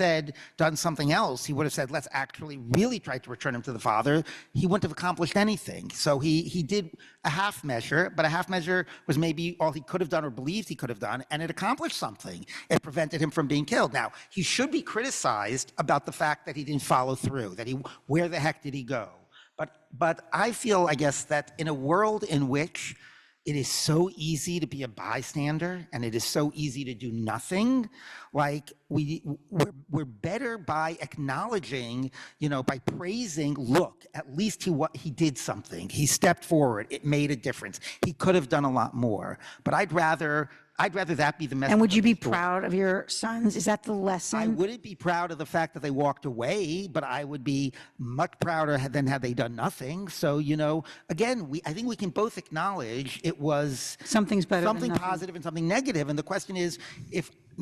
done something else, he would have said, let's actually really try to return him to the father, he wouldn't have accomplished anything. So he did a half measure, but a half measure was maybe all he could have done or believed he could have done, and it accomplished something. It prevented him from being killed. Now, he should be criticized about the fact that he didn't follow through, where the heck did he go? But I feel, I guess, that in a world in which it is so easy to be a bystander and it is so easy to do nothing, like we're better by acknowledging, by praising, look, at least he did something. He stepped forward. It made a difference. He could have done a lot more. But I'd rather that be the message. And would you be proud of your sons? Is that the lesson? I wouldn't be proud of the fact that they walked away, but I would be much prouder than had they done nothing. So, again, I think we can both acknowledge it was something's better something than nothing. Positive and something negative. And the question is,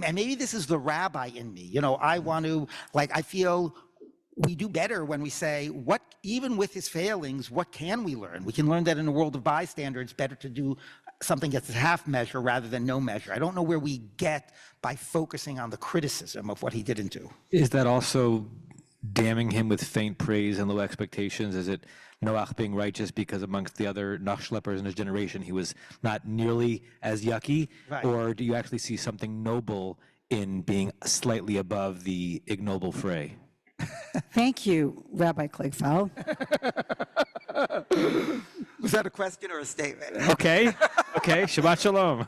and maybe this is the rabbi in me, I feel we do better when we say, even with his failings, what can we learn? We can learn that in a world of bystander, it's better to do something that's a half measure rather than no measure. I don't know where we get by focusing on the criticism of what he didn't do. Is that also damning him with faint praise and low expectations? Is it Noach being righteous because amongst the other Nachschleppers in his generation, he was not nearly as yucky? Right. Or do you actually see something noble in being slightly above the ignoble fray? Thank you, Rabbi Kligfeld. Was that a question or a statement? Okay, Shabbat Shalom.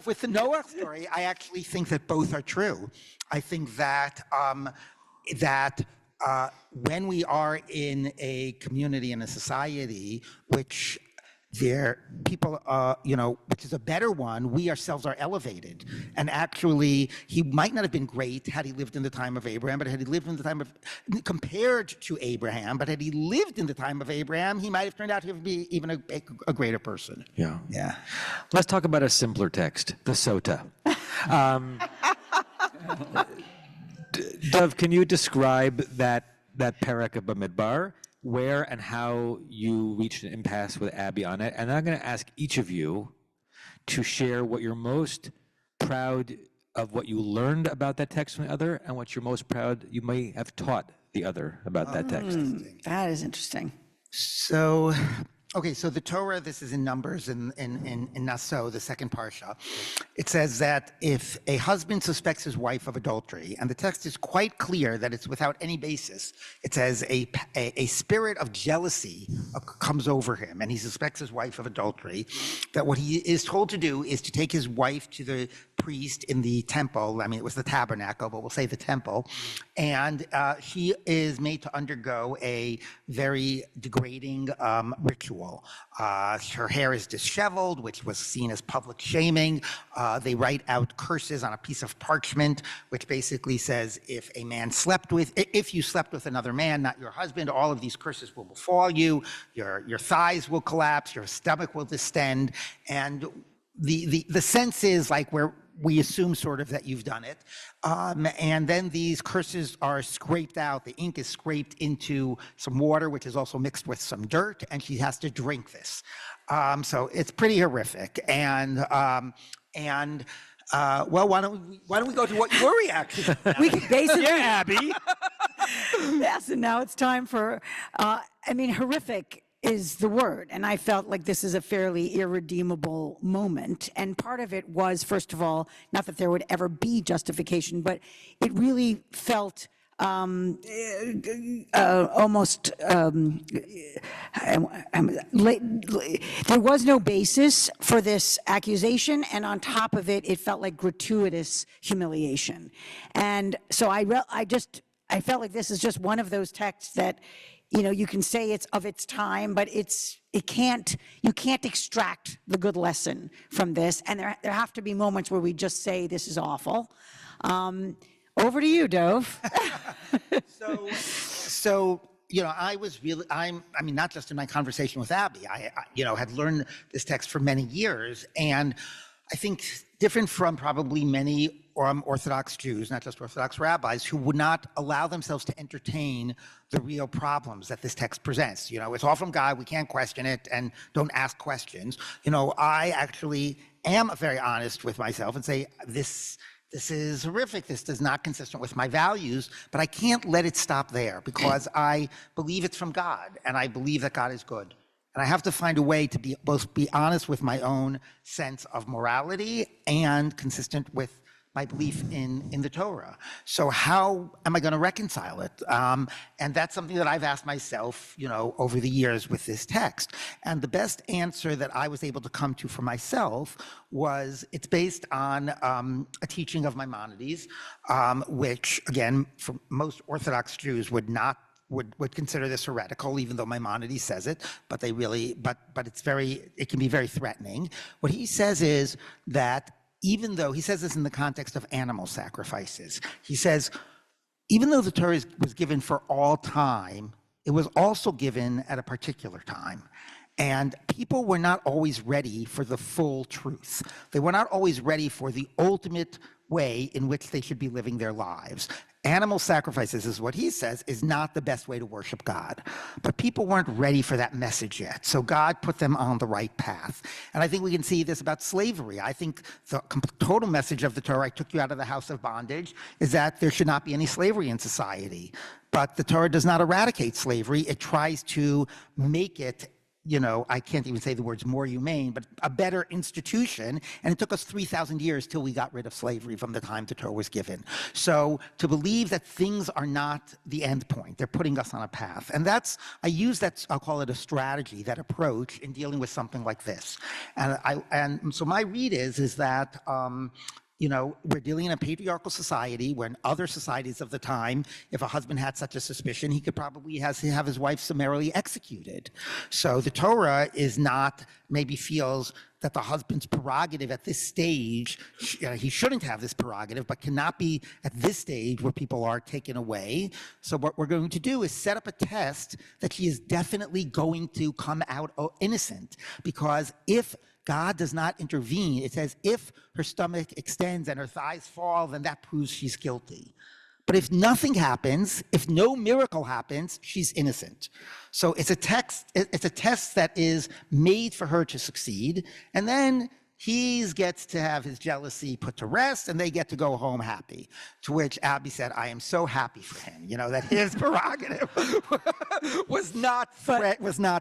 With the Noah story, I actually think that both are true. I think that when we are in a community and a society which people, which is a better one, we ourselves are elevated. And actually, he might not have been great had he lived in the time of Abraham, but had he lived in the time of, compared to Abraham, but had he lived in the time of Abraham, he might have turned out to be even a greater person. Yeah. Yeah. Let's talk about a simpler text, the Sota. Dov, can you describe that parak of Bamidbar? Where and how you reached an impasse with Abby on it. And I'm going to ask each of you to share what you're most proud of what you learned about that text from the other and what you're most proud you may have taught the other about that text. That is interesting. So the Torah, this is in Numbers, in Naso, the second parsha. It says that if a husband suspects his wife of adultery, and the text is quite clear that it's without any basis, it says a spirit of jealousy comes over him, and he suspects his wife of adultery, that what he is told to do is to take his wife to the priest in the temple. I mean, it was the tabernacle, but we'll say the temple. And she is made to undergo a very degrading ritual. Her hair is disheveled, which was seen as public shaming. They write out curses on a piece of parchment, which basically says, if you slept with another man, not your husband, all of these curses will befall you. Your thighs will collapse, your stomach will distend, and the sense is like we assume sort of that you've done it. And then these curses are scraped out. The ink is scraped into some water, which is also mixed with some dirt, and she has to drink this. So it's pretty horrific. And well, why don't we go to what your reaction? We could basically, Yeah, Abby. yes, and now it's time for, horrific is the word. And I felt like this is a fairly irredeemable moment. And part of it was, first of all, not that there would ever be justification, but it really felt almost, there was no basis for this accusation. And on top of it, it felt like gratuitous humiliation. And so I felt like this is just one of those texts that, you can say it's of its time, but you can't extract the good lesson from this. And there have to be moments where we just say, this is awful. Over to you, Dov. So I was really, not just in my conversation with Abby, I had learned this text for many years, and I think different from probably many Orthodox Jews, not just Orthodox rabbis, who would not allow themselves to entertain the real problems that this text presents. It's all from God, we can't question it, and don't ask questions. I actually am very honest with myself and say, this is horrific, this is not consistent with my values, but I can't let it stop there because I believe it's from God, and I believe that God is good. And I have to find a way to both be honest with my own sense of morality and consistent with my belief in the Torah. So how am I going to reconcile it? And that's something that I've asked myself, over the years with this text. And the best answer that I was able to come to for myself was it's based on a teaching of Maimonides, which, again, for most Orthodox Jews would consider this heretical, even though Maimonides says it, but it can be very threatening. What he says is that even though, he says this in the context of animal sacrifices, he says, even though the Torah was given for all time, it was also given at a particular time. And people were not always ready for the full truth. They were not always ready for the ultimate way in which they should be living their lives. Animal sacrifices, is what he says, is not the best way to worship God. But people weren't ready for that message yet. So God put them on the right path. And I think we can see this about slavery. I think the total message of the Torah, I took you out of the house of bondage, is that there should not be any slavery in society. But the Torah does not eradicate slavery. It tries to make it, I can't even say the words more humane, but a better institution. And it took us 3,000 years till we got rid of slavery from the time the Torah was given. So to believe that things are not the end point, they're putting us on a path. And I use that, I'll call it a strategy, that approach in dealing with something like this. And so my read is that, we're dealing in a patriarchal society when other societies of the time, if a husband had such a suspicion, he could probably have his wife summarily executed. So the Torah maybe feels that the husband's prerogative at this stage, he shouldn't have this prerogative, but cannot be at this stage where people are taken away. So what we're going to do is set up a test that she is definitely going to come out innocent. Because if God does not intervene, it says if her stomach extends and her thighs fall, then that proves she's guilty. But if nothing happens, if no miracle happens, she's innocent. So it's a test that is made for her to succeed, and then he gets to have his jealousy put to rest, and they get to go home happy. To which Abby said, I am so happy for him, that his prerogative was not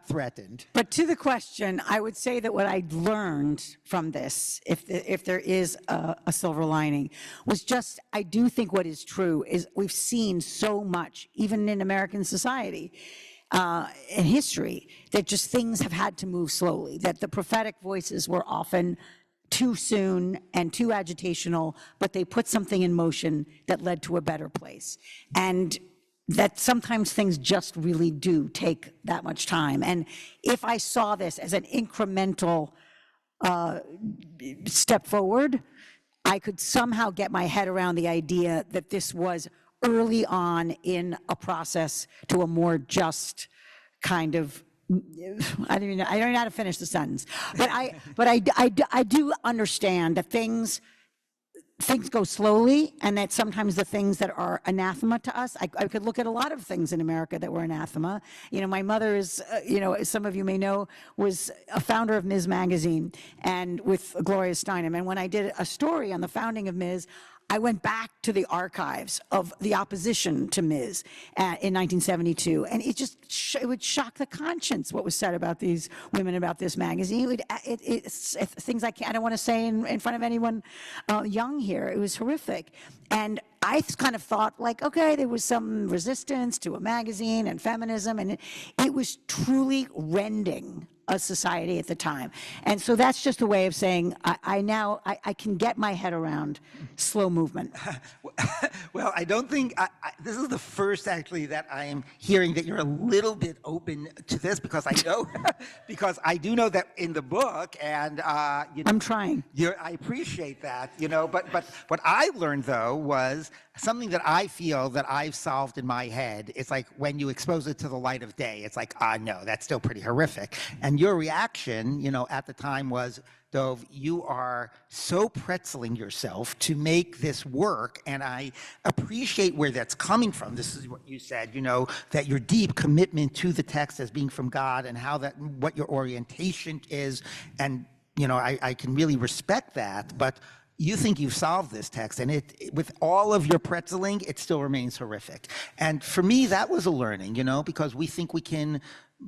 threatened. But to the question, I would say that what I learned from this, if there is a silver lining, was just, I do think what is true is we've seen so much, even in American society, in history, that just things have had to move slowly, that the prophetic voices were often too soon and too agitational, but they put something in motion that led to a better place. And that sometimes things just really do take that much time. And if I saw this as an incremental step forward, I could somehow get my head around the idea that this was early on in a process to a more just kind of, I don't know how to finish the sentence, but I do understand that things go slowly, and that sometimes the things that are anathema to us, I could look at a lot of things in America that were anathema. My mother is, as some of you may know, was a founder of Ms. Magazine, and with Gloria Steinem. And when I did a story on the founding of Ms., I went back to the archives of the opposition to Ms. In 1972, and it would shock the conscience what was said about these women about this magazine. It's things I don't want to say in front of anyone young here. It was horrific. And I kind of thought, okay, there was some resistance to a magazine and feminism, and it was truly rending a society at the time. And so that's just a way of saying I can get my head around slow movement. Well, I don't think, this is the first actually that I am hearing that you're a little bit open to this, because I do know that in the book, and I'm trying. I appreciate that, but what I learned though was something that I feel that I've solved in my head. It's like when you expose it to the light of day, it's like, no, that's still pretty horrific. And And your reaction, at the time was, Dov, you are so pretzeling yourself to make this work, and I appreciate where that's coming from. This is what you said, that your deep commitment to the text as being from God and what your orientation is, and I can really respect that, but you think you've solved this text, and with all of your pretzeling, it still remains horrific. And for me, that was a learning, because we think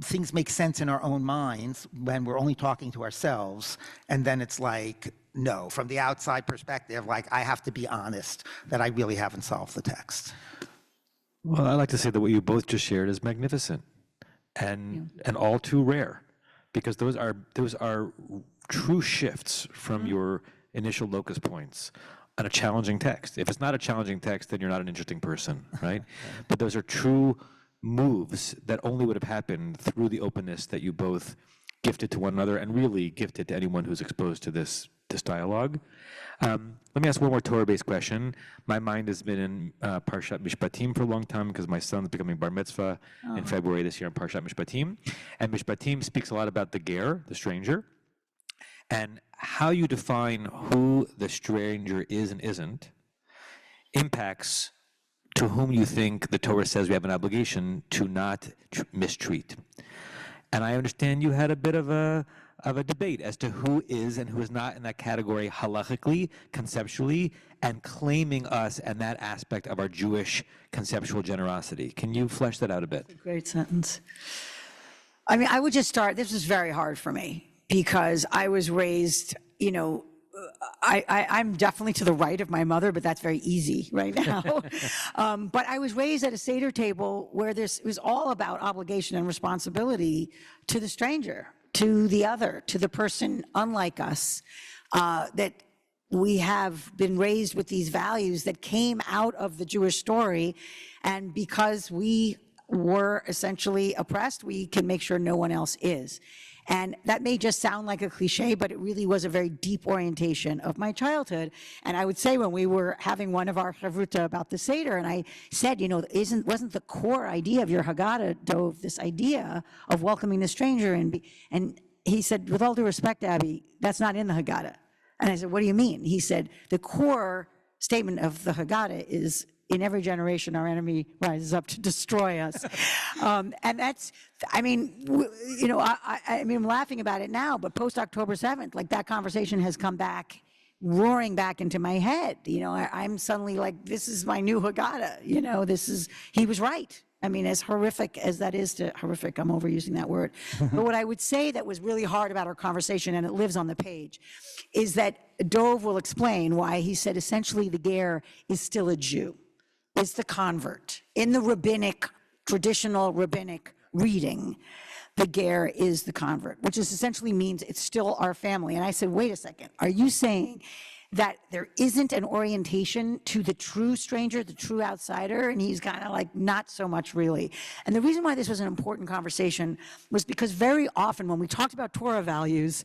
things make sense in our own minds when we're only talking to ourselves, and then it's like, no, from the outside perspective, like I have to be honest that I really haven't solved the text. Well, I like to say that what you both just shared is magnificent and all too rare, because those are true shifts from your initial locus points on a challenging text. If it's not a challenging text, then you're not an interesting person, right? But those are true moves that only would have happened through the openness that you both gifted to one another, and really gifted to anyone who's exposed to this dialogue. Let me ask one more Torah-based question. My mind has been in Parshat Mishpatim for a long time because my son's becoming bar mitzvah in February this year in Parshat Mishpatim. And Mishpatim speaks a lot about the ger, the stranger, and how you define who the stranger is and isn't impacts to whom you think the Torah says we have an obligation to not mistreat. And I understand you had a bit of a debate as to who is and who is not in that category halachically, conceptually, and claiming us and that aspect of our Jewish conceptual generosity. Can you flesh that out a bit? That's a great sentence. I mean, I would just start, this was very hard for me because I was raised, I'm definitely to the right of my mother, but that's very easy right now. But I was raised at a Seder table where it was all about obligation and responsibility to the stranger, to the other, to the person unlike us, that we have been raised with these values that came out of the Jewish story. And because we were essentially oppressed, we can make sure no one else is. And that may just sound like a cliche, but it really was a very deep orientation of my childhood. And I would say when we were having one of our chavruta about the Seder, and I said, wasn't the core idea of your Haggadah, Dov, this idea of welcoming the stranger? And he said, with all due respect, Abby, that's not in the Haggadah. And I said, what do you mean? He said, the core statement of the Haggadah is, in every generation, our enemy rises up to destroy us. And that's, I'm laughing about it now, but post October 7th, like that conversation has come back, roaring back into my head. I'm suddenly like, this is my new Haggadah. He was right. I mean, as horrific as that is horrific, I'm overusing that word. But what I would say that was really hard about our conversation, and it lives on the page, is that Dov will explain why he said essentially the ger is still a Jew. Is the convert. In the traditional rabbinic reading, the ger is the convert, which essentially means it's still our family. And I said, wait a second, are you saying that there isn't an orientation to the true stranger, the true outsider? And he's kind of like, not so much really. And the reason why this was an important conversation was because very often when we talked about Torah values,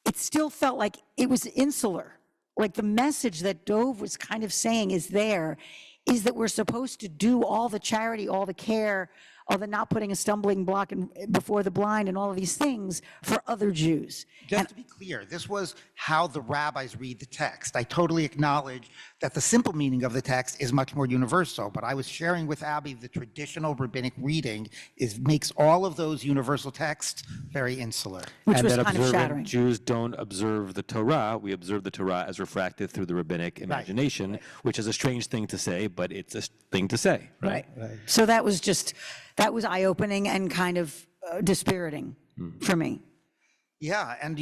it still felt like it was insular. Like the message that Dov was kind of saying is that we're supposed to do all the charity, all the care, all the not putting a stumbling block before the blind and all of these things for other Jews. Just to be clear, this was how the rabbis read the text. I totally acknowledge that the simple meaning of the text is much more universal, but I was sharing with Abby the traditional rabbinic reading makes all of those universal texts very insular. Which was that kind of shattering. Jews don't observe the Torah. We observe the Torah as refracted through the rabbinic imagination, which is a strange thing to say, but it's a thing to say, right? So that was eye-opening and kind of dispiriting for me. Yeah, and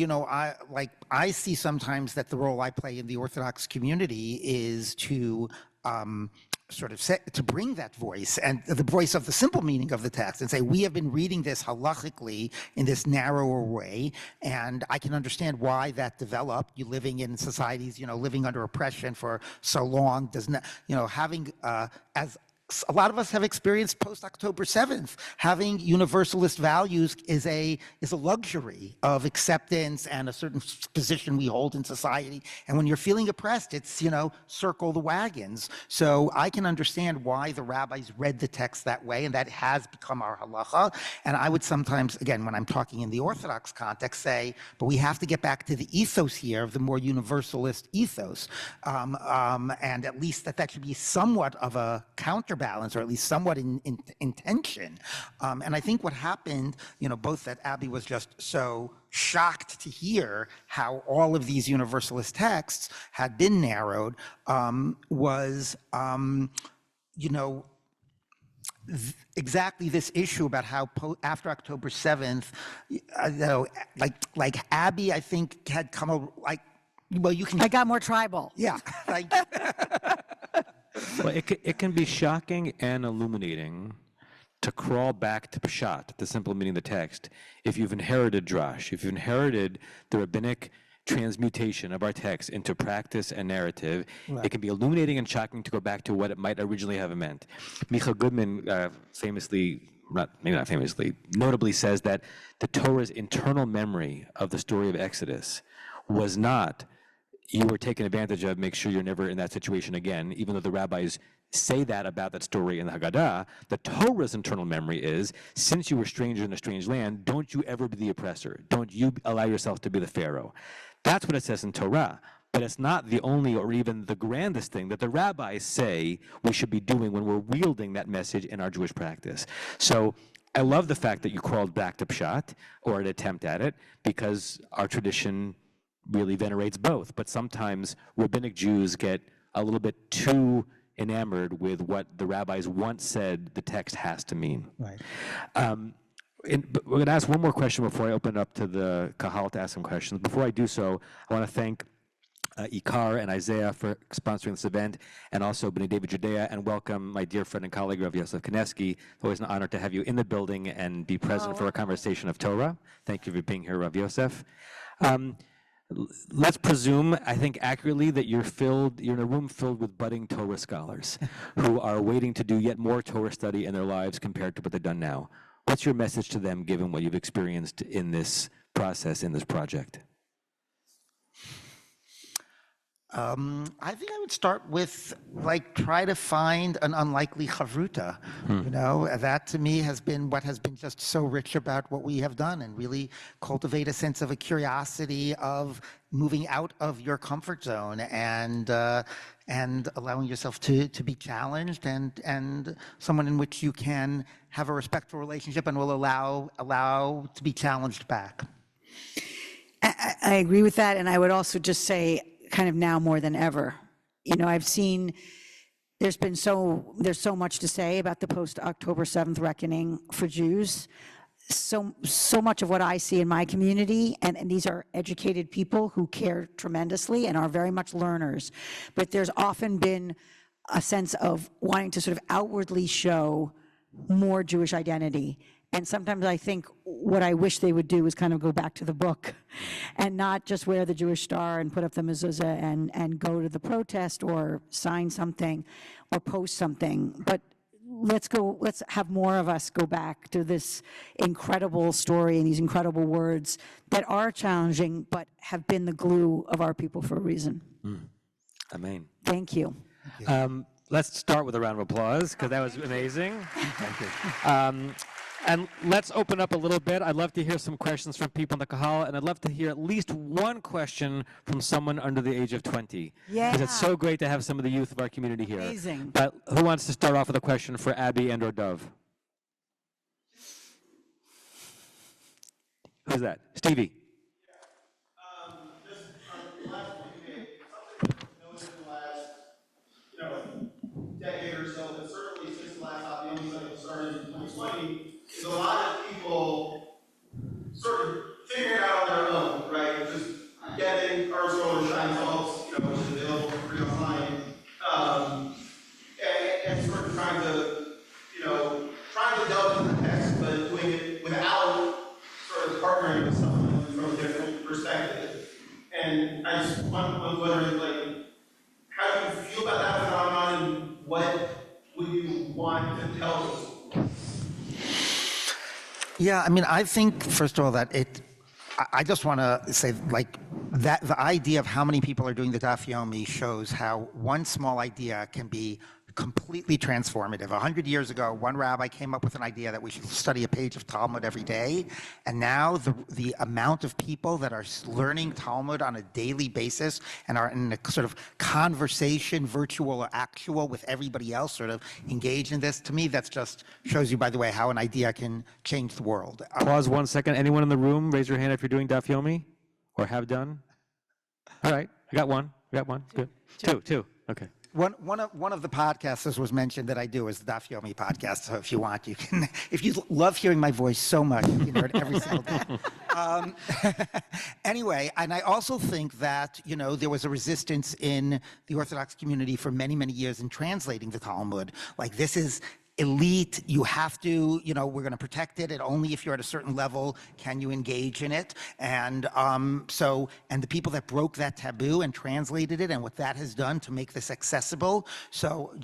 I see sometimes that the role I play in the Orthodox community is to to bring that voice and the voice of the simple meaning of the text and say, we have been reading this halachically in this narrower way, and I can understand why that developed. You living in societies, living under oppression for so long does not, having as a lot of us have experienced post-October 7th. Having universalist values is a luxury of acceptance and a certain position we hold in society. And when you're feeling oppressed, it's, circle the wagons. So I can understand why the rabbis read the text that way, and that has become our halacha. And I would sometimes, again, when I'm talking in the Orthodox context, say, but we have to get back to the ethos here of the more universalist ethos. And at least that should be somewhat of a counterbalance, or at least somewhat in tension. And I think what happened, both that Abby was just so shocked to hear how all of these universalist texts had been narrowed, was, exactly this issue about how after October 7th, like Abby, I think had come well, you can. I got more tribal. Yeah. Well, it can be shocking and illuminating to crawl back to Peshat, the simple meaning of the text, if you've inherited Drash, if you've inherited the rabbinic transmutation of our text into practice and narrative, right. It can be illuminating and shocking to go back to what it might originally have meant. Michael Goodman notably says that the Torah's internal memory of the story of Exodus was not, you were taken advantage of, make sure you're never in that situation again, even though the rabbis say that about that story in the Haggadah. The Torah's internal memory is, since you were strangers in a strange land, don't you ever be the oppressor. Don't you allow yourself to be the Pharaoh. That's what it says in Torah. But it's not the only or even the grandest thing that the rabbis say we should be doing when we're wielding that message in our Jewish practice. So I love the fact that you crawled back to Pshat, or an attempt at it, because our tradition really venerates both. But sometimes rabbinic Jews get a little bit too enamored with what the rabbis once said the text has to mean. Right. But we're going to ask one more question before I open it up to the Kahal to ask some questions. Before I do so, I want to thank Ikar and Isaiah for sponsoring this event, and also B'nai David Judea, and welcome my dear friend and colleague, Rav Yosef Kaneski. It's always an honor to have you in the building and be present for a conversation of Torah. Thank you for being here, Rav Yosef. Let's presume, I think accurately, that you're in a room filled with budding Torah scholars who are waiting to do yet more Torah study in their lives compared to what they've done now. What's your message to them, given what you've experienced in this process, in this project? I think I would start with, try to find an unlikely chavruta. That to me has been what has been just so rich about what we have done, and really cultivate a sense of a curiosity of moving out of your comfort zone and allowing yourself to be challenged, and someone in which you can have a respectful relationship and will allow to be challenged back. I agree with that, and I would also just say, kind of now more than ever, I've seen there's so much to say about the post-October 7th reckoning for Jews. So much of what I see in my community, and these are educated people who care tremendously and are very much learners, but there's often been a sense of wanting to sort of outwardly show more Jewish identity. And sometimes I think what I wish they would do is kind of go back to the book and not just wear the Jewish star and put up the mezuzah and go to the protest or sign something or post something. But let's have more of us go back to this incredible story and these incredible words that are challenging but have been the glue of our people for a reason. Amen. Thank you. Let's start with a round of applause, because that was amazing. Thank you. And let's open up a little bit. I'd love to hear some questions from people in the Kahal, and I'd love to hear at least one question from someone under the age of 20. Yeah. Because it's so great to have some of the youth of our community here. Amazing. But who wants to start off with a question for Abby and or Dov? Who's that? Stevie. Decade or so, but certainly since the last Abigail cycle started in 2020, is a lot of people sort of figuring it out on their own, right? Just getting our scroll shine salts, which is available for free online, and sort of trying to delve into the text, but doing it without sort of partnering with someone from a different perspective. And I just was wondering, how do you feel about that phenomenon, and what would you want Yeah, I mean, I think, first of all, that I just want to say, like, that the idea of how many people are doing the Daf Yomi shows how one small idea can be completely transformative. 100 years ago, one rabbi came up with an idea that we should study a page of Talmud every day. And now the amount of people that are learning Talmud on a daily basis and are in a sort of conversation, virtual or actual, with everybody else sort of engaged in this, to me, that's just shows you, by the way, how an idea can change the world. Pause 1 second. Anyone in the room, raise your hand if you're doing Daf Yomi or have done. All right, I got one. Good. Two. Okay. One of the podcasts was mentioned that I do is the Daf Yomi podcast. So if you want, you can. If you love hearing my voice so much, you can hear it every single day. Anyway, and I also think that there was a resistance in the Orthodox community for many, many years in translating the Talmud. Like, this is elite, you have to, we're going to protect it, and only if you're at a certain level can you engage in it. And and the people that broke that taboo and translated it and what that has done to make this accessible. So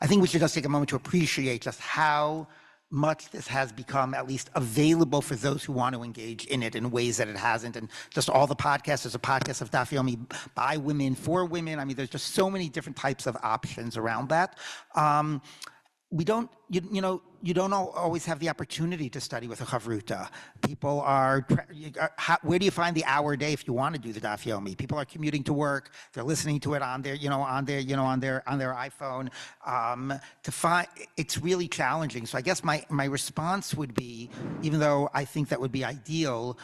I think we should just take a moment to appreciate just how much this has become at least available for those who want to engage in it in ways that it hasn't. And just all the podcasts, there's a podcast of Daf Yomi by women, for women. I mean, there's just so many different types of options around that. We don't, you don't always have the opportunity to study with a chavruta. People are, where do you find the hour a day if you want to do the Daf Yomi? People are commuting to work. They're listening to it on their iPhone. To find, it's really challenging. So I guess my response would be, even though I think that would be ideal,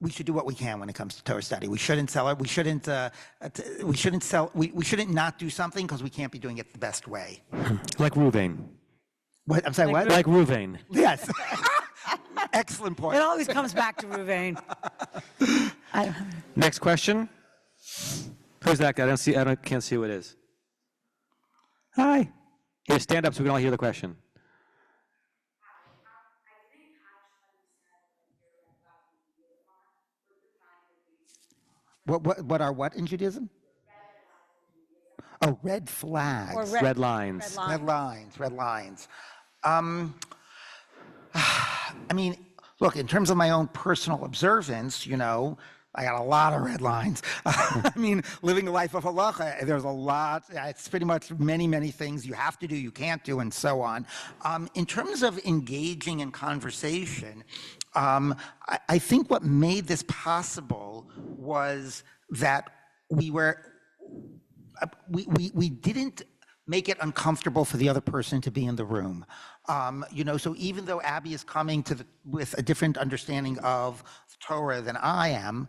we should do what we can when it comes to Torah study. We shouldn't sell it. We shouldn't not do something because we can't be doing it the best way. Like Ruvain. What? I'm sorry, what? Like Ruvain. Yes. Excellent point. It always comes back to Ruvain. Next question. Who's that guy? I can't see who it is. Hi. Here, stand up so we can all hear the question. What are what in Judaism? Oh, red flags. Or Red lines. Red lines. I mean, look, in terms of my own personal observance, I got a lot of red lines. I mean, living the life of halacha, there's a lot. It's pretty much many, many things you have to do, you can't do, and so on. In terms of engaging in conversation, I think what made this possible was that we didn't make it uncomfortable for the other person to be in the room. So even though Abby is coming with a different understanding of Torah than I am,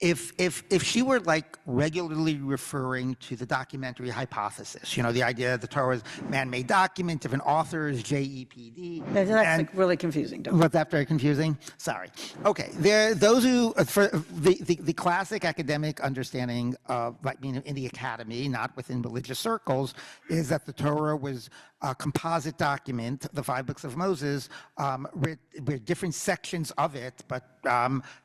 if she were like regularly referring to the documentary hypothesis, the idea that the Torah is man-made document, different authors, JEPD. That's like really confusing. Was that very confusing? Sorry. Okay, those who, for the classic academic understanding of, like, being in the academy, not within religious circles, is that the Torah was a composite document, the 5 books of Moses, with different sections of it, but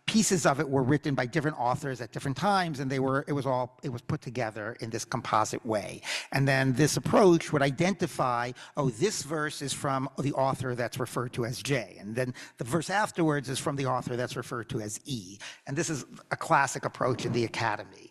pieces of it were written by different authors at different times, and it was put together in this composite way. And then this approach would identify, this verse is from the author that's referred to as J, and then the verse afterwards is from the author that's referred to as E. And this is a classic approach in the academy.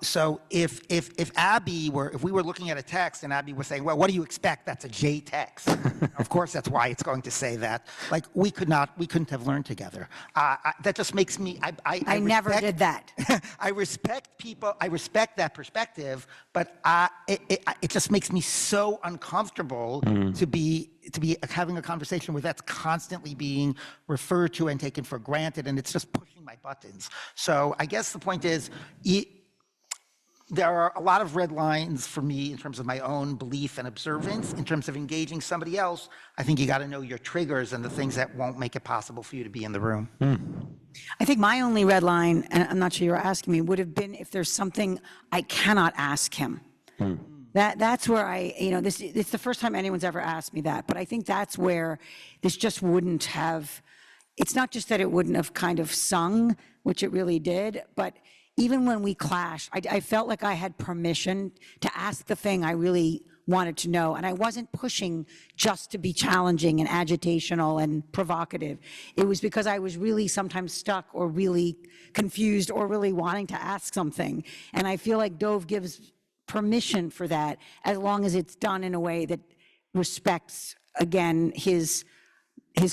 So if we were looking at a text and Abby was saying, well, what do you expect? That's a J text. Of course, that's why it's going to say that. Like, we couldn't have learned together. That just makes me, I never did that. I respect people, I respect that perspective, but it just makes me so uncomfortable to be having a conversation where that's constantly being referred to and taken for granted, and it's just pushing my buttons. So I guess the point is, there are a lot of red lines for me in terms of my own belief and observance. In terms of engaging somebody else, I think you got to know your triggers and the things that won't make it possible for you to be in the room. I think my only red line, and I'm not sure you were asking me, would have been if there's something I cannot ask him. That's where it's the first time anyone's ever asked me that, but I think that's where this just wouldn't have, it's not just that it wouldn't have kind of sung, which it really did, but even when we clashed, I felt like I had permission to ask the thing I really wanted to know. And I wasn't pushing just to be challenging and agitational and provocative. It was because I was really sometimes stuck or really confused or really wanting to ask something. And I feel like Dove gives permission for that as long as it's done in a way that respects, again, his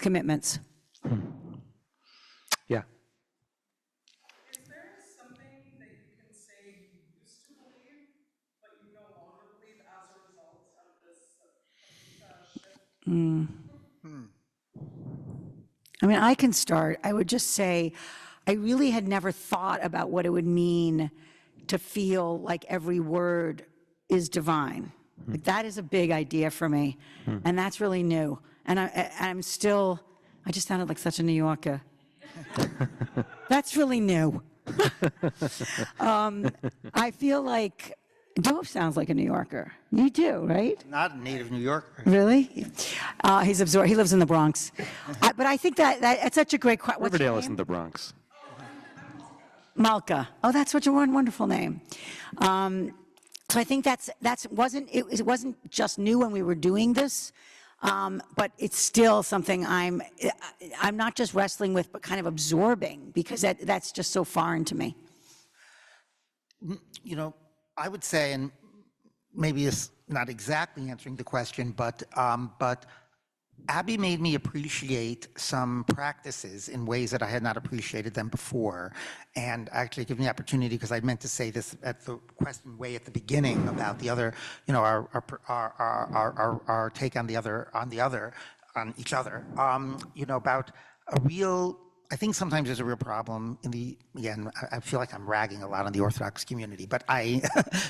commitments. Yeah. Is there something that you can say you used to believe, but you no longer believe as a result of this shift? I mean, I can start. I would just say, I really had never thought about what it would mean to feel like every word is divine. Like that is a big idea for me, and that's really new. And I'm still, I just sounded like such a New Yorker. That's really new. I feel like Dove sounds like a New Yorker. You do, right? Not a native New Yorker. Really? He's absorbed. He lives in the Bronx. But I think that it's such a great question. Riverdale isn't the Bronx. Malka. Oh, that's such a wonderful name. So I think it wasn't just new when we were doing this, but it's still something I'm not just wrestling with, but kind of absorbing because that's just so foreign to me. You know, I would say, and maybe it's not exactly answering the question, but Abby made me appreciate some practices in ways that I had not appreciated them before, and actually give me the opportunity, because I meant to say this at the question way at the beginning about the other, you know, our take on each other, you know, about a real. I think sometimes there's a real problem in again, I feel like I'm ragging a lot on the Orthodox community, but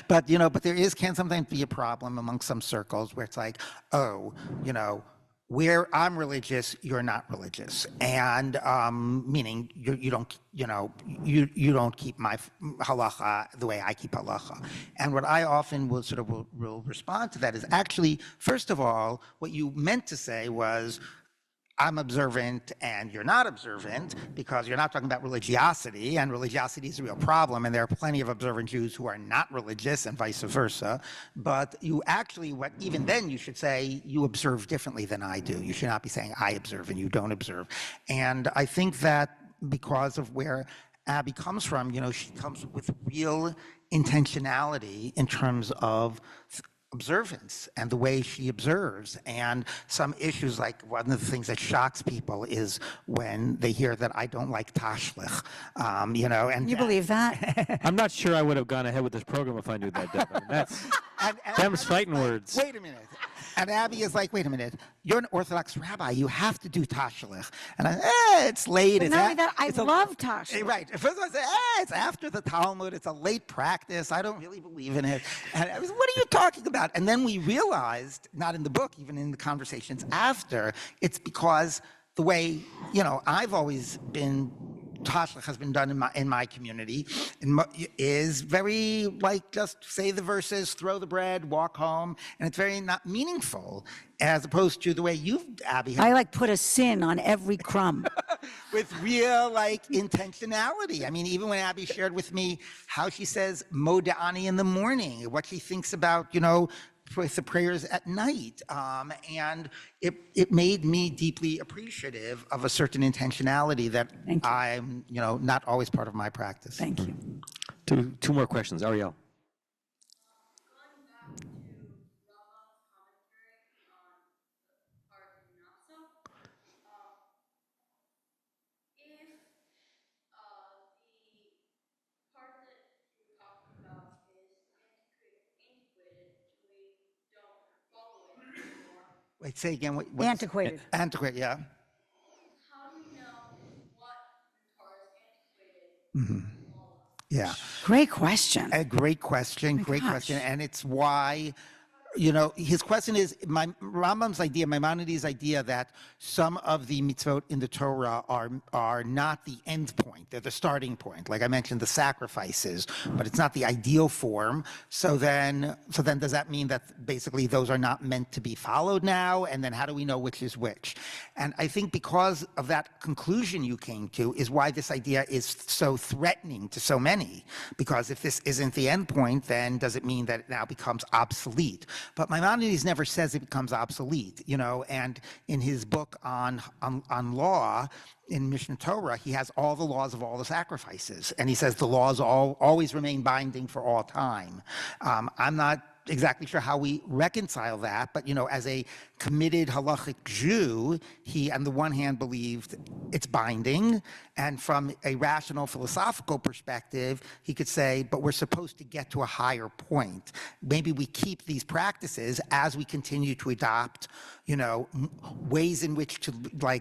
but there can sometimes be a problem among some circles where it's like, oh, you know, where I'm religious, you're not religious, and meaning you don't keep my halacha the way I keep halacha. And what I often will respond to that is actually, first of all, what you meant to say was, I'm observant and you're not observant, because you're not talking about religiosity, and religiosity is a real problem, and there are plenty of observant Jews who are not religious and vice versa. But you actually, even then you should say you observe differently than I do. You should not be saying I observe and you don't observe. And I think that because of where Abby comes from, you know, she comes with real intentionality in terms of observance and the way she observes, and some issues, like one of the things that shocks people is when they hear that I don't like tashlich, you know. And You believe that? I'm not sure I would have gone ahead with this program if I knew that, Deb. I mean, that's them's fighting words. Wait a minute. And Abby is like, wait a minute, you're an Orthodox rabbi, you have to do tashlich. And it's late. But not only that, I love tashlich. Right. First I say, it's after the Talmud, it's a late practice, I don't really believe in it. And I was, what are you talking about? And then we realized, not in the book, even in the conversations after, it's because the way, you know, I've always been, tashlich has been done in my community, is very like just say the verses, throw the bread, walk home, and it's very not meaningful, as opposed to the way you, Abby, I like put a sin on every crumb. with real like intentionality. I mean, even when Abby shared with me how she says Moda'ani in the morning, what she thinks about, you know, with the prayers at night, and it made me deeply appreciative of a certain intentionality that I'm, you know, not always part of my practice. Thank you. Two more questions. Ariel. Going back to Rama's commentary on the part of Nasa, if the part that you were talking about is antiquated, we don't follow it anymore. Wait, say again. What's Antiquated. Antiquated, yeah. How do we know what in Torah is antiquated? Yeah. Great question. A great question, great gosh. question. And it's why, you know, his question is, Rambam's idea, Maimonides' idea that some of the mitzvot in the Torah are not the end point, they're the starting point. Like I mentioned, the sacrifices, but it's not the ideal form. So then does that mean that basically those are not meant to be followed now? And then how do we know which is which? And I think because of that conclusion you came to is why this idea is so threatening to so many. Because if this isn't the end point, then does it mean that it now becomes obsolete? But Maimonides never says it becomes obsolete, and in his book on law, in Mishnah Torah, he has all the laws of all the sacrifices, and he says the laws always remain binding for all time. I'm not exactly sure how we reconcile that, but as a committed halachic Jew, he on the one hand believed it's binding, and from a rational philosophical perspective, he could say, but we're supposed to get to a higher point. Maybe we keep these practices as we continue to adopt, ways in which to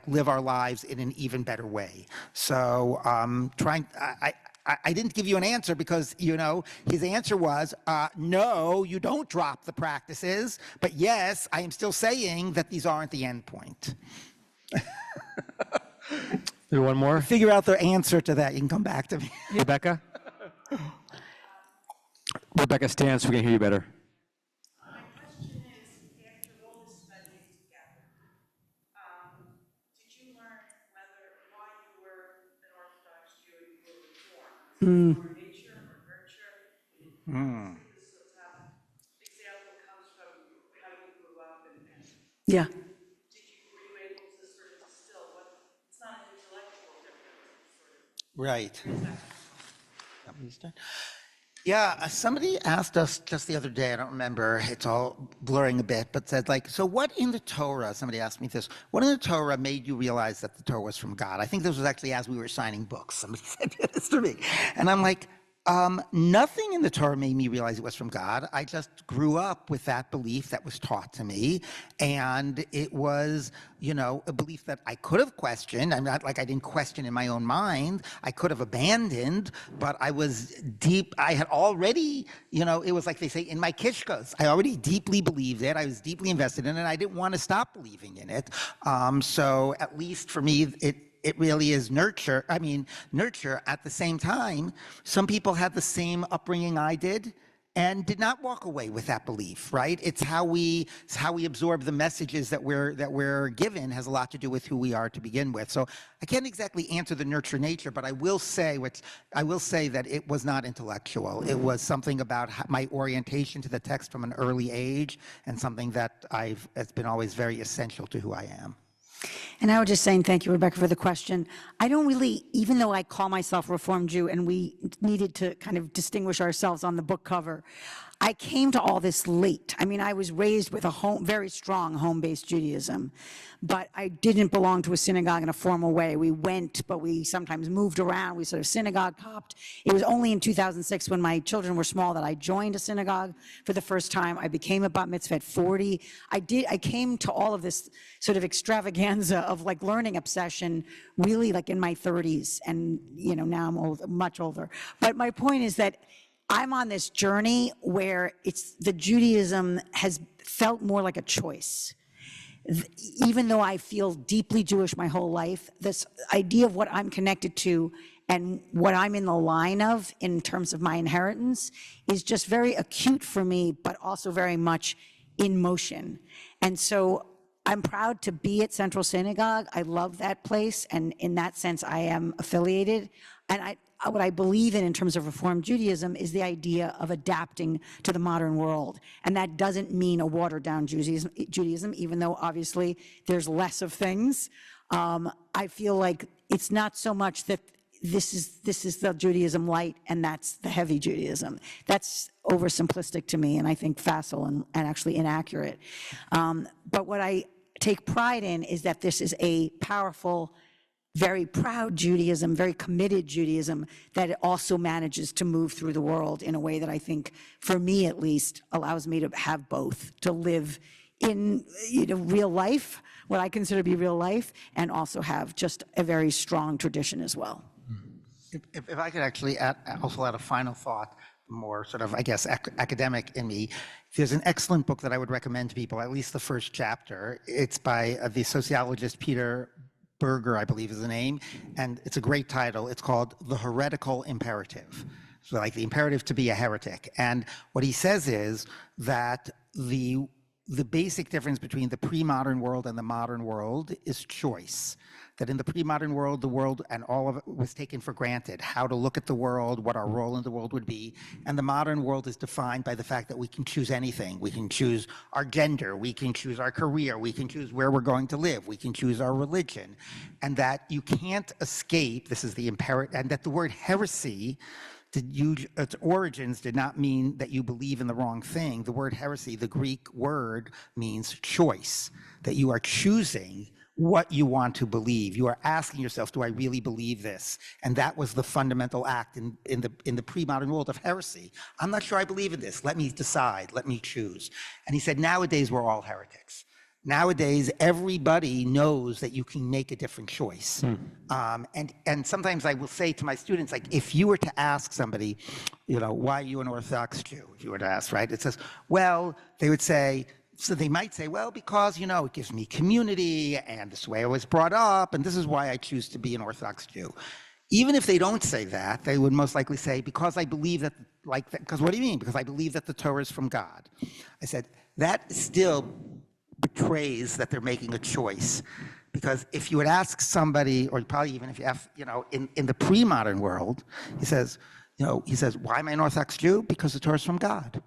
live our lives in an even better way. So I didn't give you an answer because, his answer was, no, you don't drop the practices, but yes, I am still saying that these aren't the end point. Maybe one more. Figure out the answer to that. You can come back to me. Rebecca? Rebecca, stand so we can hear you better. My question is, after all this studying together, did you learn why you were an Orthodox Jew and you were Reformed? Or nature or nurture? This example comes from how you grew up and Yeah. were you able to sort of distill it's not an intellectual difference, it's sort of Right. Yeah, somebody asked us just the other day, I don't remember, it's all blurring a bit, but said so what in the Torah, somebody asked me this, what in the Torah made you realize that the Torah was from God? I think this was actually as we were signing books, somebody said this to me. And I'm like, nothing in the Torah made me realize it was from God. I just grew up with that belief that was taught to me. And it was, a belief that I could have questioned. I'm not I didn't question in my own mind. I could have abandoned, but I was deep. I had already, it was like they say in my kishkas. I already deeply believed it. I was deeply invested in it. I didn't want to stop believing in it. So at least for me, it really is nurture. Nurture. At the same time, some people had the same upbringing I did and did not walk away with that belief, right? It's how we absorb the messages that we're given has a lot to do with who we are to begin with. So I can't exactly answer the nurture nature, but I will say that it was not intellectual. It was something about my orientation to the text from an early age, and something that it's been always very essential to who I am. And I was just saying, thank you, Rebecca, for the question. I don't really, even though I call myself a Reformed Jew and we needed to kind of distinguish ourselves on the book cover, I came to all this late. I was raised with a very strong home-based Judaism, but I didn't belong to a synagogue in a formal way. We went, but we sometimes moved around. We sort of synagogue hopped. It was only in 2006 when my children were small that I joined a synagogue for the first time. I became a bat mitzvah at 40. I came to all of this sort of extravaganza of learning obsession really in my 30s, and now I'm much older. But my point is that I'm on this journey where the Judaism has felt more like a choice. Even though I feel deeply Jewish my whole life, this idea of what I'm connected to and what I'm in the line of in terms of my inheritance is just very acute for me, but also very much in motion. And so I'm proud to be at Central Synagogue. I love that place, and in that sense, I am affiliated. And what I believe in terms of Reformed Judaism is the idea of adapting to the modern world. And that doesn't mean a watered-down Judaism, even though obviously there's less of things. I feel like it's not so much that this is the Judaism light and that's the heavy Judaism. That's oversimplistic to me, and I think facile and actually inaccurate. But what I take pride in is that this is a powerful, very proud Judaism, very committed Judaism, that it also manages to move through the world in a way that I think, for me at least, allows me to have both, to live in real life, what I consider to be real life, and also have just a very strong tradition as well. If I could actually also add a final thought, more sort of, I guess, academic in me. There's an excellent book that I would recommend to people, at least the first chapter. It's by the sociologist Peter Berger, I believe is the name, and it's a great title. It's called The Heretical Imperative. So the imperative to be a heretic. And what he says is that the basic difference between the pre-modern world and the modern world is choice. That in the pre-modern world, the world and all of it was taken for granted, how to look at the world, what our role in the world would be. And the modern world is defined by the fact that we can choose anything. We can choose our gender, we can choose our career, we can choose where we're going to live, we can choose our religion. And that you can't escape, this is the imperative, and that the word heresy, its origins did not mean that you believe in the wrong thing. The word heresy, the Greek word, means choice, that you are choosing what you want to believe. You are asking yourself, do I really believe this? And that was the fundamental act in the pre-modern world of heresy. I'm not sure I believe in this. Let me decide. Let me choose. And he said, nowadays, we're all heretics. Nowadays, everybody knows that you can make a different choice. And sometimes I will say to my students, like, if you were to ask somebody, you know, why are you an Orthodox Jew? If you were to ask, right? It says, well, they would say, so they might say, well, because, you know, it gives me community, and this is the way I was brought up, and this is why I choose to be an Orthodox Jew. Even if they don't say that, they would most likely say, because I believe that, like, because what do you mean? Because I believe that the Torah is from God. I said, that still betrays that they're making a choice. Because if you would ask somebody, or probably even if you have, you know, in the pre-modern world, he says, why am I an Orthodox Jew? Because the Torah is from God.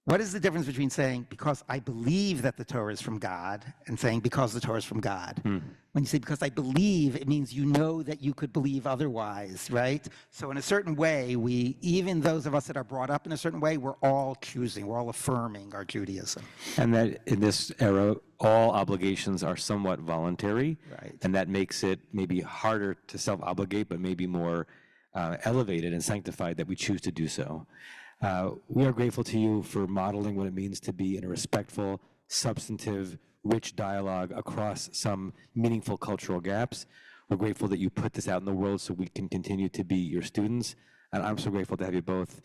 What is the difference between saying, because I believe that the Torah is from God, and saying, because the Torah is from God? When you say, because I believe, it means you know that you could believe otherwise, right? So in a certain way, even those of us that are brought up in a certain way, we're all choosing, we're all affirming our Judaism. And that in this era, all obligations are somewhat voluntary. Right. And that makes it maybe harder to self-obligate, but maybe more elevated and sanctified that we choose to do so. We are grateful to you for modeling what it means to be in a respectful, substantive, rich dialogue across some meaningful cultural gaps. We're grateful that you put this out in the world so we can continue to be your students. And I'm so grateful to have you both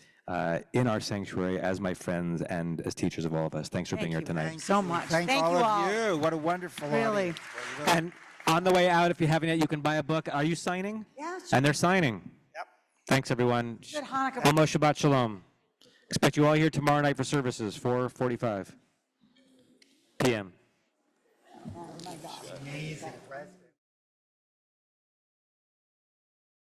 in our sanctuary as my friends and as teachers of all of us. Thanks for being here tonight. Thanks so much. Thank Thank all you of you. What a wonderful Really. audience. And on the way out, if you haven't yet, you can buy a book. Are you signing? Yeah, sure. And they're signing. Yep. Thanks, everyone. Good Hanukkah. Almost Shabbat Shalom. Expect you all here tomorrow night for services, 4:45 p.m. Amazing president.